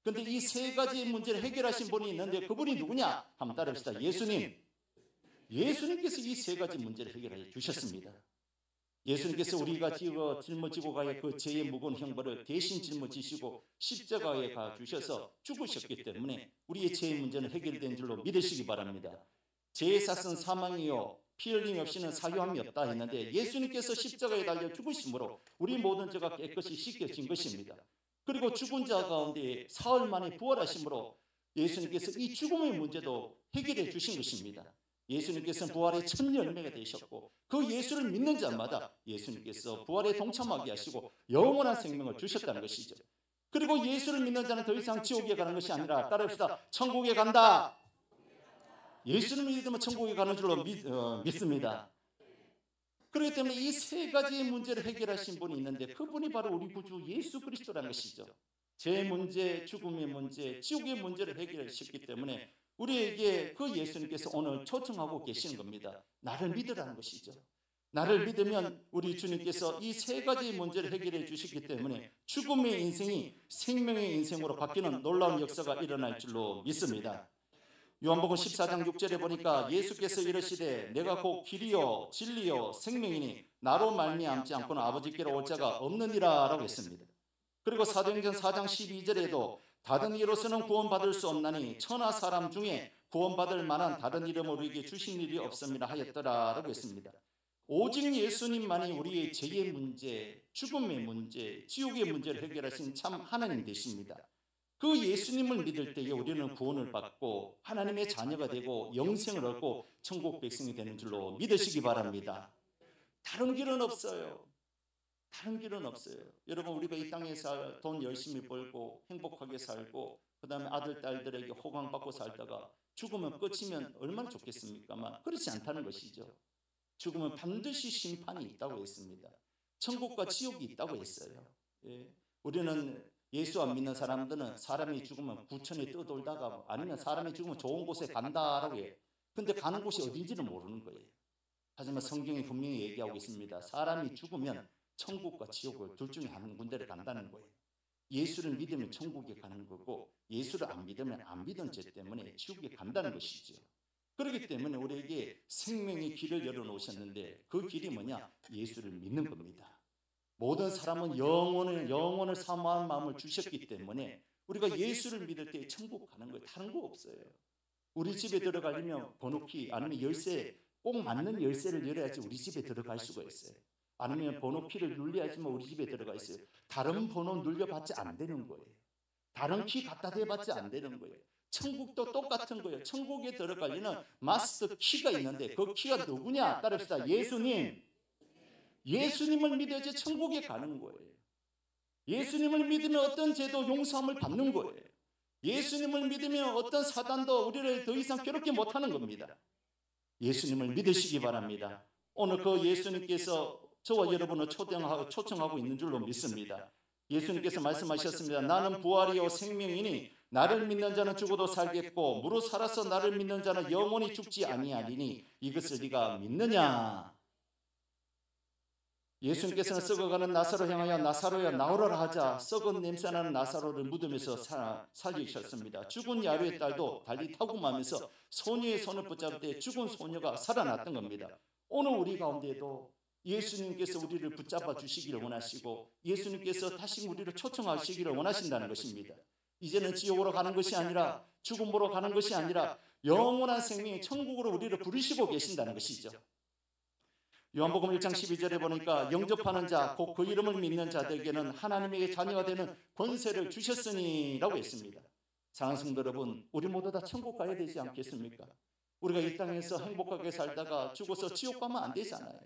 그런데 이 세 가지 문제를 해결하신 분이 있는데 그분이 누구냐? 한번 따라합시다. 예수님. 예수님께서 이 세 가지 문제를 해결해 주셨습니다. 예수님께서 우리가 짊어지고 가야 그 죄의 무거운 형벌을 대신 짊어지시고 십자가에 가 주셔서 죽으셨기 때문에 우리의 죄의 문제는 해결된 줄로 믿으시기 바랍니다. 죄의 삭은 사망이요 피 흘림 없이는 사유함이 없다 했는데 예수님께서 십자가에 달려 죽으심으로 우리 모든 죄가 깨끗이 씻겨진 것입니다. 그리고 죽은 자 가운데 사흘 만에 부활하심으로 예수님께서 이 죽음의 문제도 해결해 주신 것입니다. 예수님께서는 부활의 첫 열매가 되셨고 그 예수를 믿는 자마다 예수님께서 부활에 동참하게 하시고 영원한 생명을 주셨다는 것이죠. 그리고 예수를 믿는 자는 더 이상 지옥에 가는 것이 아니라 따라합시다. 천국에 간다. 예수를 믿으면 천국에 가는 줄로 믿습니다. 그렇기 때문에 이 세 가지의 문제를 해결하신 분이 있는데 그분이 바로 우리 구주 예수 그리스도라는 것이죠. 죄 문제, 죽음의 문제, 지옥의 문제를 해결하셨기 때문에 우리에게 그 예수님께서 오늘 초청하고 계시는 겁니다. 나를 믿으라는 것이죠. 나를 믿으면 우리 주님께서 이 세 가지 문제를 해결해 주시기 때문에 죽음의 인생이 생명의 인생으로 바뀌는 놀라운 역사가 일어날 줄로 믿습니다. 요한복음 14장 6절에 보니까 예수께서 이르시되 내가 곧 길이요 진리요 생명이니 나로 말미암지 않고는 아버지께로 올 자가 없느니라 라고 했습니다. 그리고 사도행전 4장 12절에도 다른 이로서는 구원받을 수 없나니 천하 사람 중에 구원받을 만한 다른 이름을 우리에게 주신 일이 없음이라 하였더라 라고 했습니다. 오직 예수님만이 우리의 죄의 문제, 죽음의 문제, 지옥의 문제를 해결하신 참 하나님 되십니다. 그 예수님을 믿을 때에 우리는 구원을 받고 하나님의 자녀가 되고 영생을 얻고 천국 백성이 되는 줄로 믿으시기 바랍니다. 다른 길은 없어요. 다른 길은 없어요. 여러분 우리가 이 땅에서 돈 열심히 벌고 행복하게 살고 그 다음에 아들 딸들에게 호강받고 살다가 죽으면 끝이면 얼마나 좋겠습니까만 그렇지 않다는 것이죠. 죽으면 반드시 심판이 있다고 했습니다. 천국과 지옥이 있다고 했어요. 우리는 예수 안 믿는 사람들은 사람이 죽으면 구천에 떠돌다가 아니면 사람이 죽으면 좋은 곳에 간다라고 해요. 근데 가는 곳이 어딘지는 모르는 거예요. 하지만 성경이 분명히 얘기하고 있습니다. 사람이 죽으면 천국과 지옥을 둘 중에 한 군데를 간다는 거예요. 예수를 믿으면 천국에 가는 거고 예수를 안 믿으면 안 믿은 죄 때문에 지옥에 간다는 것이죠. 그렇기 때문에 우리에게 생명의 길을 열어놓으셨는데 그 길이 뭐냐? 예수를 믿는 겁니다. 모든 사람은 영혼을 사모하는 마음을 주셨기 때문에 우리가 예수를 믿을 때 천국 가는 거예요. 다른 거 없어요. 우리 집에 들어가려면 번호키 아니면 열쇠 꼭 맞는 열쇠를 열어야지 우리 집에 들어갈 수가 있어요. 아니면 번호키를 눌려야지만 우리 집에 들어가 있어요. 다른 번호 눌려봤자 안 되는 거예요. 다른 키 갖다 대봤자 안 되는 거예요. 천국도 똑같은 거예요. 천국에 들어가려면 마스터 키가 있는데 그 키가 누구냐? 따릅시다. 예수님. 예수님을 믿어야지 천국에 가는 거예요. 예수님을 믿으면 어떤 죄도 용서함을 받는 거예요. 예수님을 믿으면 어떤 사단도 우리를 더 이상 괴롭게 못하는 겁니다. 예수님을 믿으시기 바랍니다. 오늘 그 예수님께서 저와 여러분을 초청하고 있는 줄로 믿습니다. 예수님께서 말씀하셨습니다. 나는 부활이요 생명이니 나를 믿는 자는 죽어도 살겠고 무릇 살아서 나를 믿는 자는 영원히 죽지 아니하리니 이것을 네가 믿느냐? 예수님께서는 썩어가는 나사로 향하여 나사로야 나오라라 하자 썩은 냄새나는 나사로를 무덤에서 살리셨습니다. 죽은 야루의 딸도 달리 타고 마면서 소녀의 손을 붙잡을 때 죽은 소녀가 살아났던 겁니다. 오늘 우리 가운데도 예수님께서 우리를 붙잡아 주시기를 원하시고 예수님께서 다시 우리를 초청하시기를 원하신다는 것입니다. 이제는 지옥으로 가는 것이 아니라 죽음으로 가는 것이 아니라 영원한 생명의 천국으로 우리를 부르시고 계신다는 것이죠. 요한복음 1장 12절에 보니까 영접하는 자, 곧 그 이름을 믿는 자들에게는 하나님의 자녀가 되는 권세를 주셨으니라고 했습니다. 사랑하는 성도 여러분, 우리 모두 다 천국 가야 되지 않겠습니까? 우리가 이 땅에서 행복하게 살다가 죽어서 지옥 가면 안 되잖아요.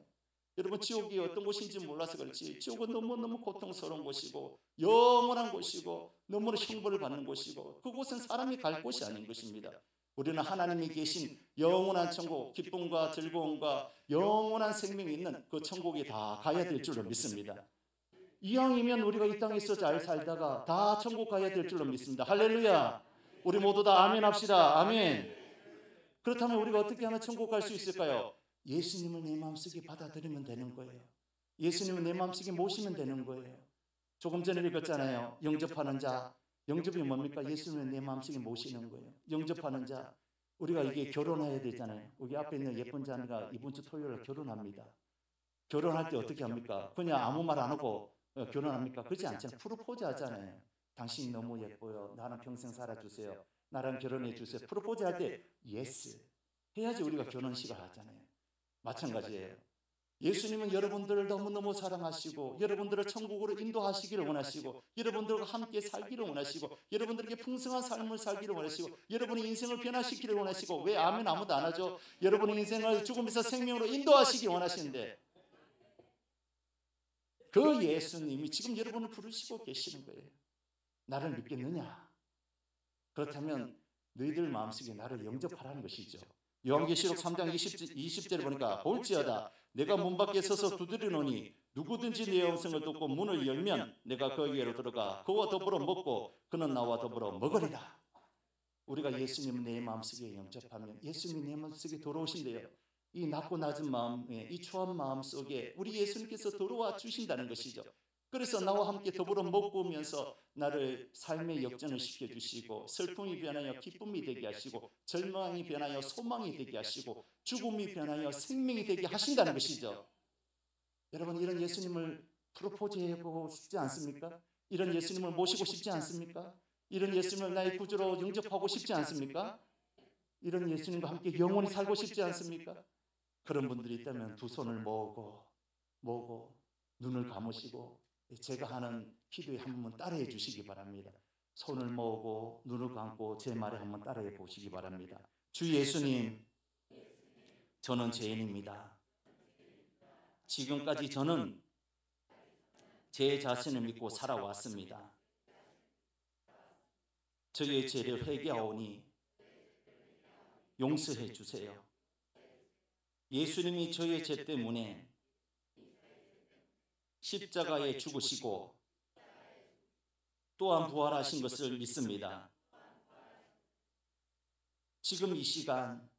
여러분, 지옥이 어떤 곳인지 몰라서 그렇지 지옥은 너무너무 고통스러운 곳이고 영원한 곳이고 너무나 형벌을 받는 곳이고 그곳은 사람이 갈 곳이 아닌 것입니다. 우리는 하나님이 계신 영원한 천국, 기쁨과 즐거움과 영원한 생명이 있는 그 천국에 다 가야 될 줄로 믿습니다. 이왕이면 우리가 이 땅에서 잘 살다가 다 천국 가야 될 줄로 믿습니다. 할렐루야. 우리 모두 다 아멘 합시다. 아멘. 그렇다면 우리가 어떻게 하면 천국 갈 수 있을까요? 예수님을 내 마음속에 받아들이면 되는 거예요. 예수님을 내 마음속에 모시면 되는 거예요. 조금 전에 읽었잖아요. 영접하는 자. 영접이 뭡니까? 예수님을 내 마음속에 모시는 거예요. 영접하는 자. 우리가 이게 결혼해야 되잖아요. 여기 앞에 있는 예쁜 자매가 이번 주 토요일에 결혼합니다. 결혼할 때 어떻게 합니까? 그냥 아무 말 안 하고 결혼합니까? 그렇지 않잖아요. 프로포즈 하잖아요. 당신이 너무 예뻐요. 나랑 평생 살아주세요. 나랑 결혼해 주세요. 프로포즈 할 때 예스 해야지 우리가 결혼식을 하잖아요. 마찬가지예요. 예수님은 여러분들을 너무너무 사랑하시고 여러분들을 천국으로 인도하시기를 원하시고 여러분들과 함께 살기를 원하시고 여러분들에게 풍성한 삶을 살기를 원하시고 여러분의 인생을 변화시키기를 원하시고 왜 아멘 아무도 안 하죠? 여러분의 인생을 죽음에서 생명으로 인도하시기 원하시는데 그 예수님이 지금 여러분을 부르시고 계시는 거예요. 나를 믿겠느냐? 그렇다면 너희들 마음속에 나를 영접하라는 것이죠. 요한계시록 3장 20절에 보니까 볼지어다 내가 문 밖에 서서 두드리노니 누구든지 내 음성을 듣고 문을 열면 내가 거기로 들어가 그와 더불어 먹고 그는 나와 더불어 먹으리라. 우리가 예수님을 내 마음속에 영접하면 예수님이 내 마음속에 들어오신대요. 이 낮고 낮은 마음에 이 추한 마음 속에 우리 예수님께서 들어와 주신다는 것이죠. 그래서 나와 함께 더불어 먹으면서 나를 삶의 역전을 시켜주시고 슬픔이 변하여 기쁨이 되게 하시고 절망이 변하여 소망이 되게 하시고 죽음이 변하여 생명이 되게 하신다는 것이죠. 여러분, 이런 예수님을 프로포즈하고 싶지 않습니까? 이런 예수님을 모시고 싶지 않습니까? 이런 예수님을 나의 구주로 영접하고 싶지 않습니까? 이런 예수님과 함께 영원히 살고 싶지 않습니까? 그런 분들이 있다면 두 손을 모으고 눈을 감으시고 제가 하는 기도에 한 번만 따라해 주시기 바랍니다. 손을 모으고 눈을 감고 제 말에 한번 따라해 보시기 바랍니다. 주 예수님, 저는 죄인입니다. 지금까지 저는 제 자신을 믿고 살아왔습니다. 저의 죄를 회개하오니 용서해 주세요. 예수님이 저의 죄 때문에 십자가에 죽으시고 또한 부활하신 것을 믿습니다. 지금 이 시간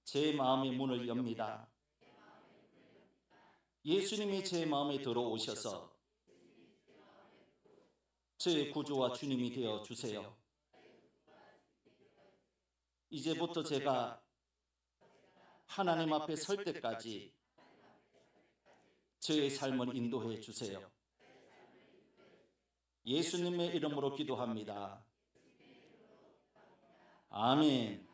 제 마음의 문을 엽니다. 예수님이 제 마음에 들어오셔서 제 구주와 주님이 되어 주세요. 이제부터 제가 하나님 앞에 설 때까지 저의 삶을 인도해 주세요. 예수님의 이름으로 기도합니다. 아멘.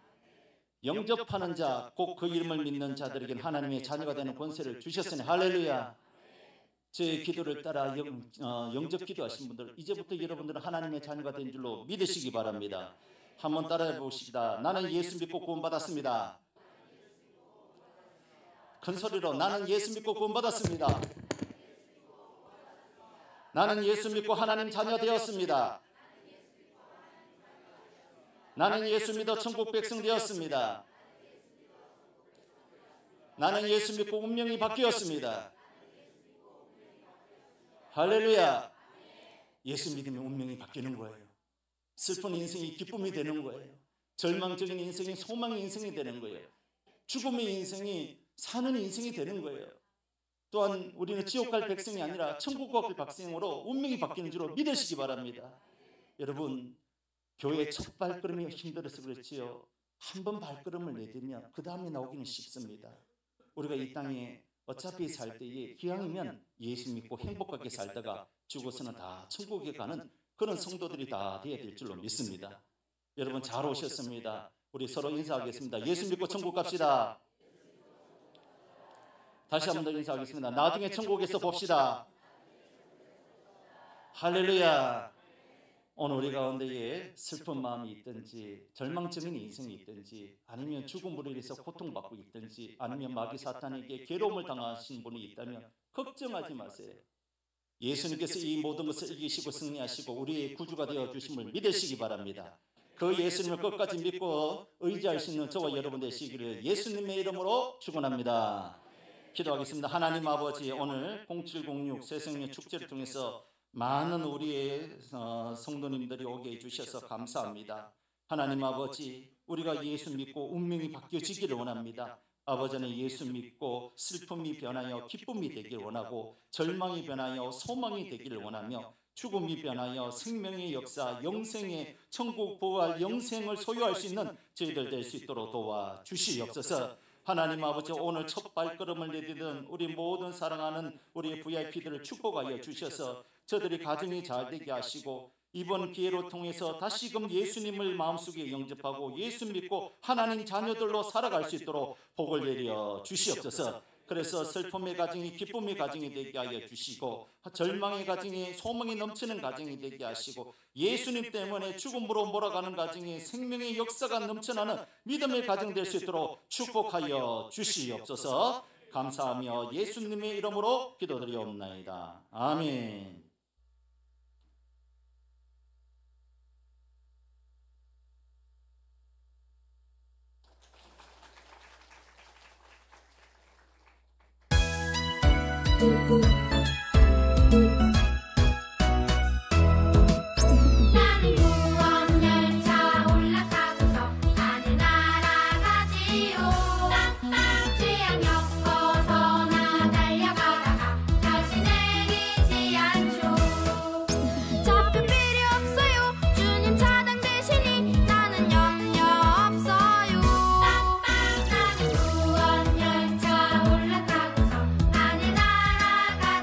영접하는 자, 곧 그 이름을 믿는 자들에게는 하나님의 자녀가 되는 권세를 주셨으니 할렐루야. 제 기도를 따라 영접 기도하신 분들, 이제부터 여러분들은 하나님의 자녀가 된 줄로 믿으시기 바랍니다. 한번 따라해 봅시다. 나는 예수 믿고 구원받았습니다. 큰 소리로 나는 예수 믿고 구원받았습니다. 나는 예수 믿고 하나님 자녀 되었습니다. 나는 예수 믿어 천국 백성 되었습니다. 나는 예수 믿고 운명이 바뀌었습니다. 할렐루야. 예수 믿으면 운명이 바뀌는 거예요. 슬픈 인생이 기쁨이 되는 거예요. 절망적인 인생이 소망의 인생이 되는 거예요. 죽음의 인생이 사는 인생이 되는 거예요. 또한 우리는 지옥 갈 백성이 아니라 천국 갈 백성으로 운명이 바뀌는 줄로 믿으시기 바랍니다. 여러분, 교회 첫 발걸음이 힘들어서 그렇지요. 한 번 발걸음을 내딛으면 그 다음에 나오기는 쉽습니다. 우리가 이 땅에 어차피 살 때에 기왕이면 예수 믿고 행복하게 살다가 죽어서는 다 천국에 가는 그런 성도들이 다 되어야 될 줄로 믿습니다. 여러분 잘 오셨습니다. 우리 서로 인사하겠습니다. 예수 믿고 천국 갑시다. 다시 한 번 더 인사하겠습니다. 나중에 천국에서 봅시다. 할렐루야. 오늘 우리 가운데에 슬픈 마음이 있든지 절망적인 인생이 있든지 아니면 죽음으로 인해서 고통받고 있든지 아니면 마귀 사탄에게 괴로움을 당하신 분이 있다면 걱정하지 마세요. 예수님께서 이 모든 것을 이기시고 승리하시고 우리의 구주가 되어주심을 믿으시기 바랍니다. 그 예수님을 끝까지 믿고 의지할 수 있는 저와 여러분 되시기를 예수님의 이름으로 축원합니다. 기도하겠습니다. 하나님 아버지, 오늘 0706 새생명 축제를 통해서 많은 우리의 성도님들이 오게 해주셔서 감사합니다. 하나님 아버지, 우리가 예수 믿고 운명이 바뀌어지기를 원합니다. 아버지는 예수 믿고 슬픔이 변하여 기쁨이 되기를 원하고 절망이 변하여 소망이 되기를 원하며 죽음이 변하여 생명의 역사, 영생의 천국 부활 영생을 소유할 수 있는 저희들 될 수 있도록 도와주시옵소서. 하나님 아버지, 오늘 첫 발걸음을 내딛은 우리 모든 사랑하는 우리 VIP들을 축복하여 주셔서 저들이 가정이 잘 되게 하시고 이번 기회로 통해서 다시금 예수님을 마음속에 영접하고 예수 믿고 하나님 자녀들로 살아갈 수 있도록 복을 내려 주시옵소서. 그래서 슬픔의 가정이 기쁨의 가정이 되게 하여 주시고 절망의 가정이 소망이 넘치는 가정이 되게 하시고 예수님 때문에 죽음으로 몰아가는 가정이 생명의 역사가 넘쳐나는 믿음의 가정 될 수 있도록 축복하여 주시옵소서. 감사하며 예수님의 이름으로 기도드리옵나이다. 아멘. 나는 구원열차 올라타고서 하늘나라 가지요. 취향 엮어서나 달려가다가 다시 내리지 않죠. 잡힐 필요 없어요. 주님 차량 되시니 나는 염려 없어요. 나는 구원열차 올라타고서 하늘나라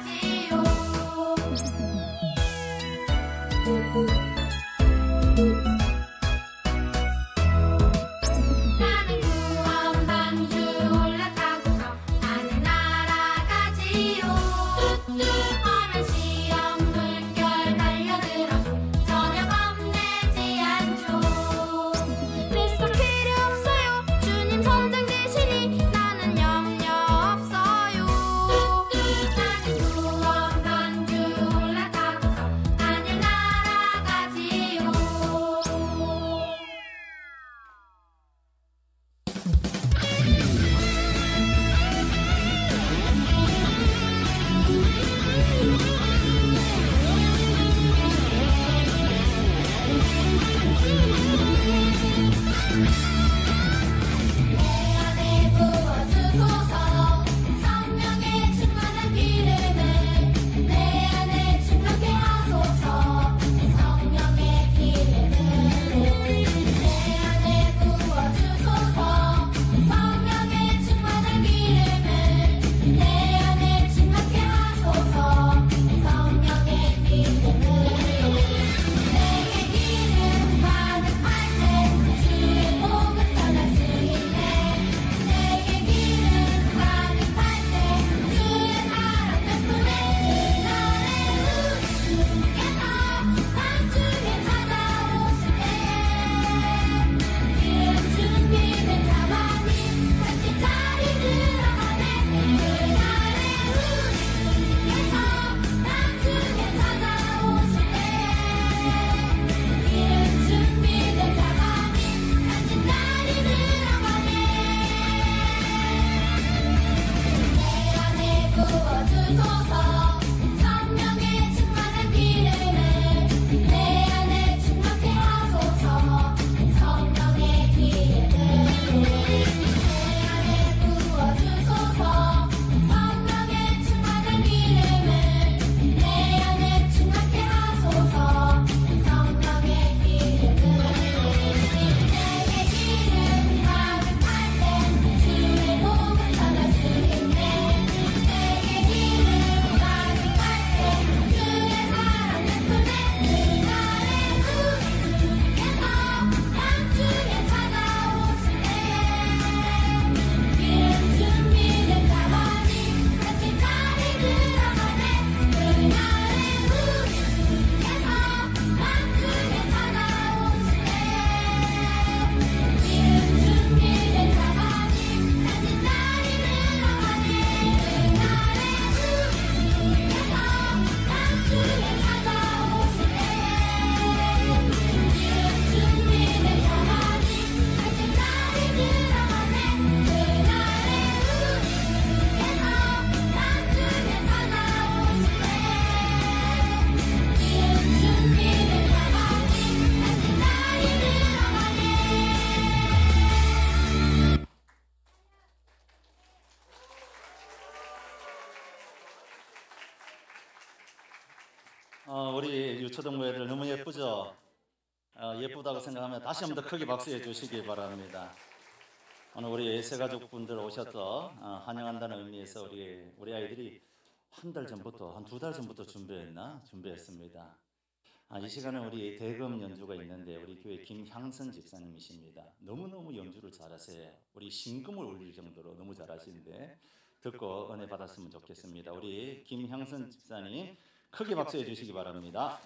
우리 유초등부 애들 너무 예쁘죠? 예쁘다고 생각하면 다시 한 번 더 크게 박수해 주시기 바랍니다. 오늘 우리 새가족분들 오셔서 환영한다는 의미에서 우리 아이들이 한 달 전부터, 한 2달 전부터 준비했습니다. 이 시간에 우리 대금 연주가 있는데 우리 교회 김향선 집사님이십니다. 너무너무 연주를 잘하세요. 우리 신금을 울릴 정도로 너무 잘하시는데 듣고 은혜 받았으면 좋겠습니다. 우리 김향선 집사님 크게 박수해 주시기 바랍니다.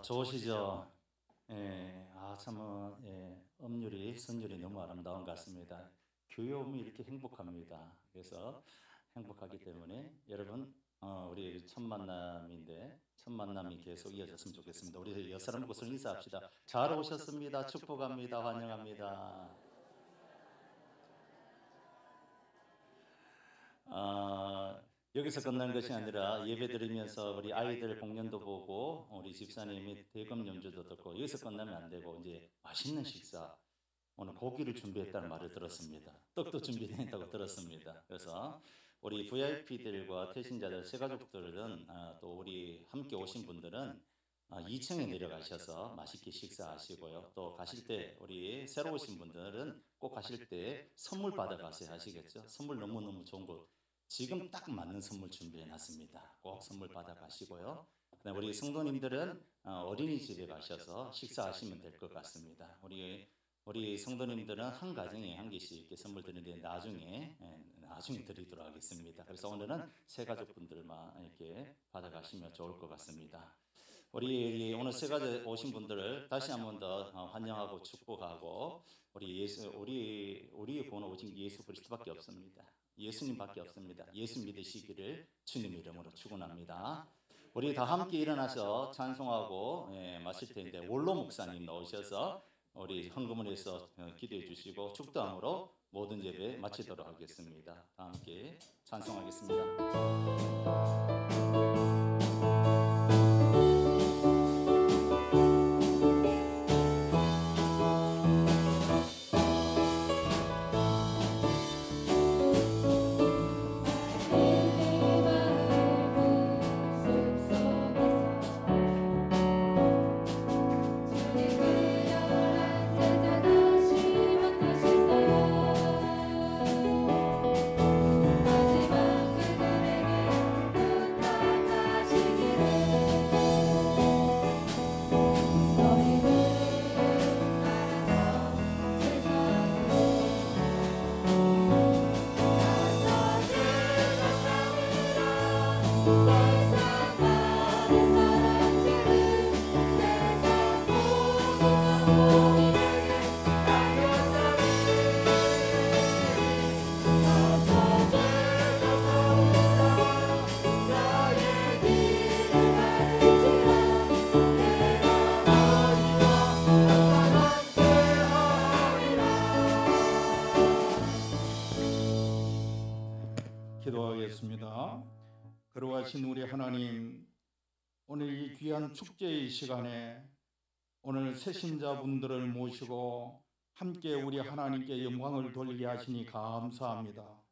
좋으시죠? 예, 참 음률이 선율이 너무 아름다운 것 같습니다. 교회 오면 이렇게 행복합니다. 그래서 행복하기 때문에 여러분 우리 첫 만남인데 첫 만남이 계속 이어졌으면 좋겠습니다. 우리 여섯 사람 곳을 인사합시다. 잘 오셨습니다. 축복합니다. 환영합니다. 여기서 끝난 것이 아니라 예배 드리면서 우리 아이들 공연도 보고 우리 집사님이 대금 연주도 듣고 여기서 끝나면 안 되고 이제 맛있는 식사 오늘 고기를 준비했다는 말을 들었습니다. 떡도 준비된다고 들었습니다. 그래서 우리 VIP들과 태신자들 새가족들은 또 우리 함께 오신 분들은 2층에 내려가셔서 맛있게 식사하시고요. 또 가실 때 우리 새로 오신 분들은 꼭 가실 때 선물 받아가세요. 아시겠죠? 선물 너무너무 좋은 거 지금 딱 맞는 선물 준비해놨습니다. 꼭 선물 받아가시고요. 그다음에 우리 성도님들은 어린이집에 가셔서 식사하시면 될 것 같습니다. 우리 성도님들은 한 가정에 한 개씩 이렇게 선물 드리는데 나중에 드리도록 하겠습니다. 그래서 오늘은 새 가족분들만 이렇게 받아가시면 좋을 것 같습니다. 우리 오늘 새 가족 오신 분들을 다시 한 번 더 환영하고 축복하고 우리의 구원은 오직 예수 그리스도밖에 없습니다. 예수님밖에 없습니다. 예수 믿으시기를 주님 이름으로 축원합니다. 우리 다 함께 일어나서 찬송하고 마실 텐데 원로 목사님 나오셔서 우리 헌금원에서 기도해 주시고 축도함으로 모든 예배 마치도록 하겠습니다. 다 함께 찬송하겠습니다. 기도하겠습니다. 거룩하신 우리 하나님, 오늘 이 귀한 축제의 시간에 오늘 새신자분들을 모시고 함께 우리 하나님께 영광을 돌리게 하시니 감사합니다.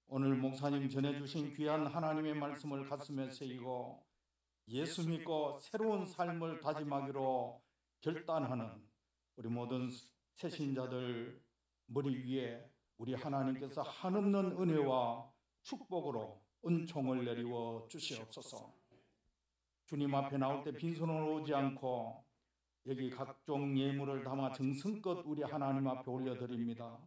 오늘 목사님 전해주신 귀한 하나님의 말씀을 가슴에 새기고 예수 믿고 새로운 삶을 다짐하기로 결단하는 우리 모든 새신자들 머리 위에 우리 하나님께서 한없는 은혜와 축복으로 은총을 내리워 주시옵소서. 주님 앞에 나올 때 빈손으로 오지 않고 여기 각종 예물을 담아 정성껏 우리 하나님 앞에 올려드립니다.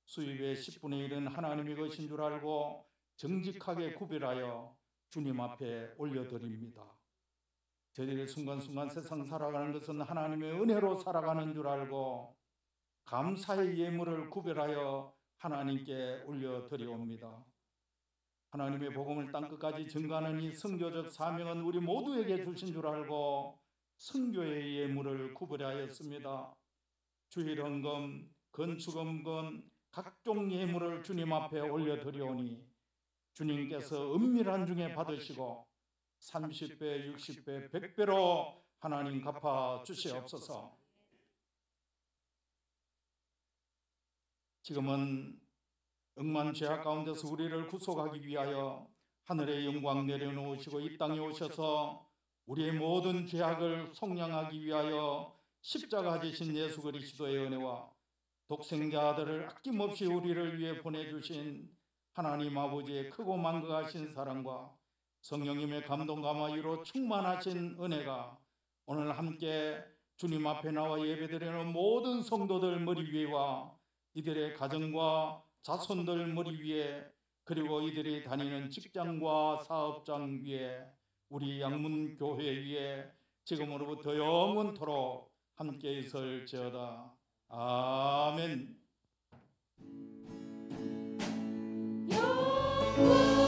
수입의 10분의 1은 하나님의 것인 줄 알고 정직하게 구별하여 주님 앞에 올려드립니다. 저희들의 순간순간 세상 살아가는 것은 하나님의 은혜로 살아가는 줄 알고 감사의 예물을 구별하여 하나님께 올려드리옵니다. 하나님의 복음을 땅끝까지 전가하는 이 선교적 사명은 우리 모두에게 주신 줄 알고 선교의 예물을 구별하였습니다. 주일헌금, 건축헌금, 각종 예물을 주님 앞에 올려드리오니 주님께서 은밀한 중에 받으시고 30배, 60배, 100배로 하나님 갚아 주시옵소서. 지금은 억만 죄악 가운데서 우리를 구속하기 위하여 하늘의 영광 내려놓으시고 이 땅에 오셔서 우리의 모든 죄악을 속량하기 위하여 십자가 지신 예수 그리스도의 은혜와 독생자 아들을 아낌없이 우리를 위해 보내주신 하나님 아버지의 크고 만거하신 사랑과 성령님의 감동과 마유로 충만하신 은혜가 오늘 함께 주님 앞에 나와 예배드리는 모든 성도들 머리 위에와 이들의 가정과 자손들 머리 위에 그리고 이들이 다니는 직장과 사업장 위에 우리 양문교회 위에 지금으로부터 영원토록 함께 있을지어다. 아멘. 영원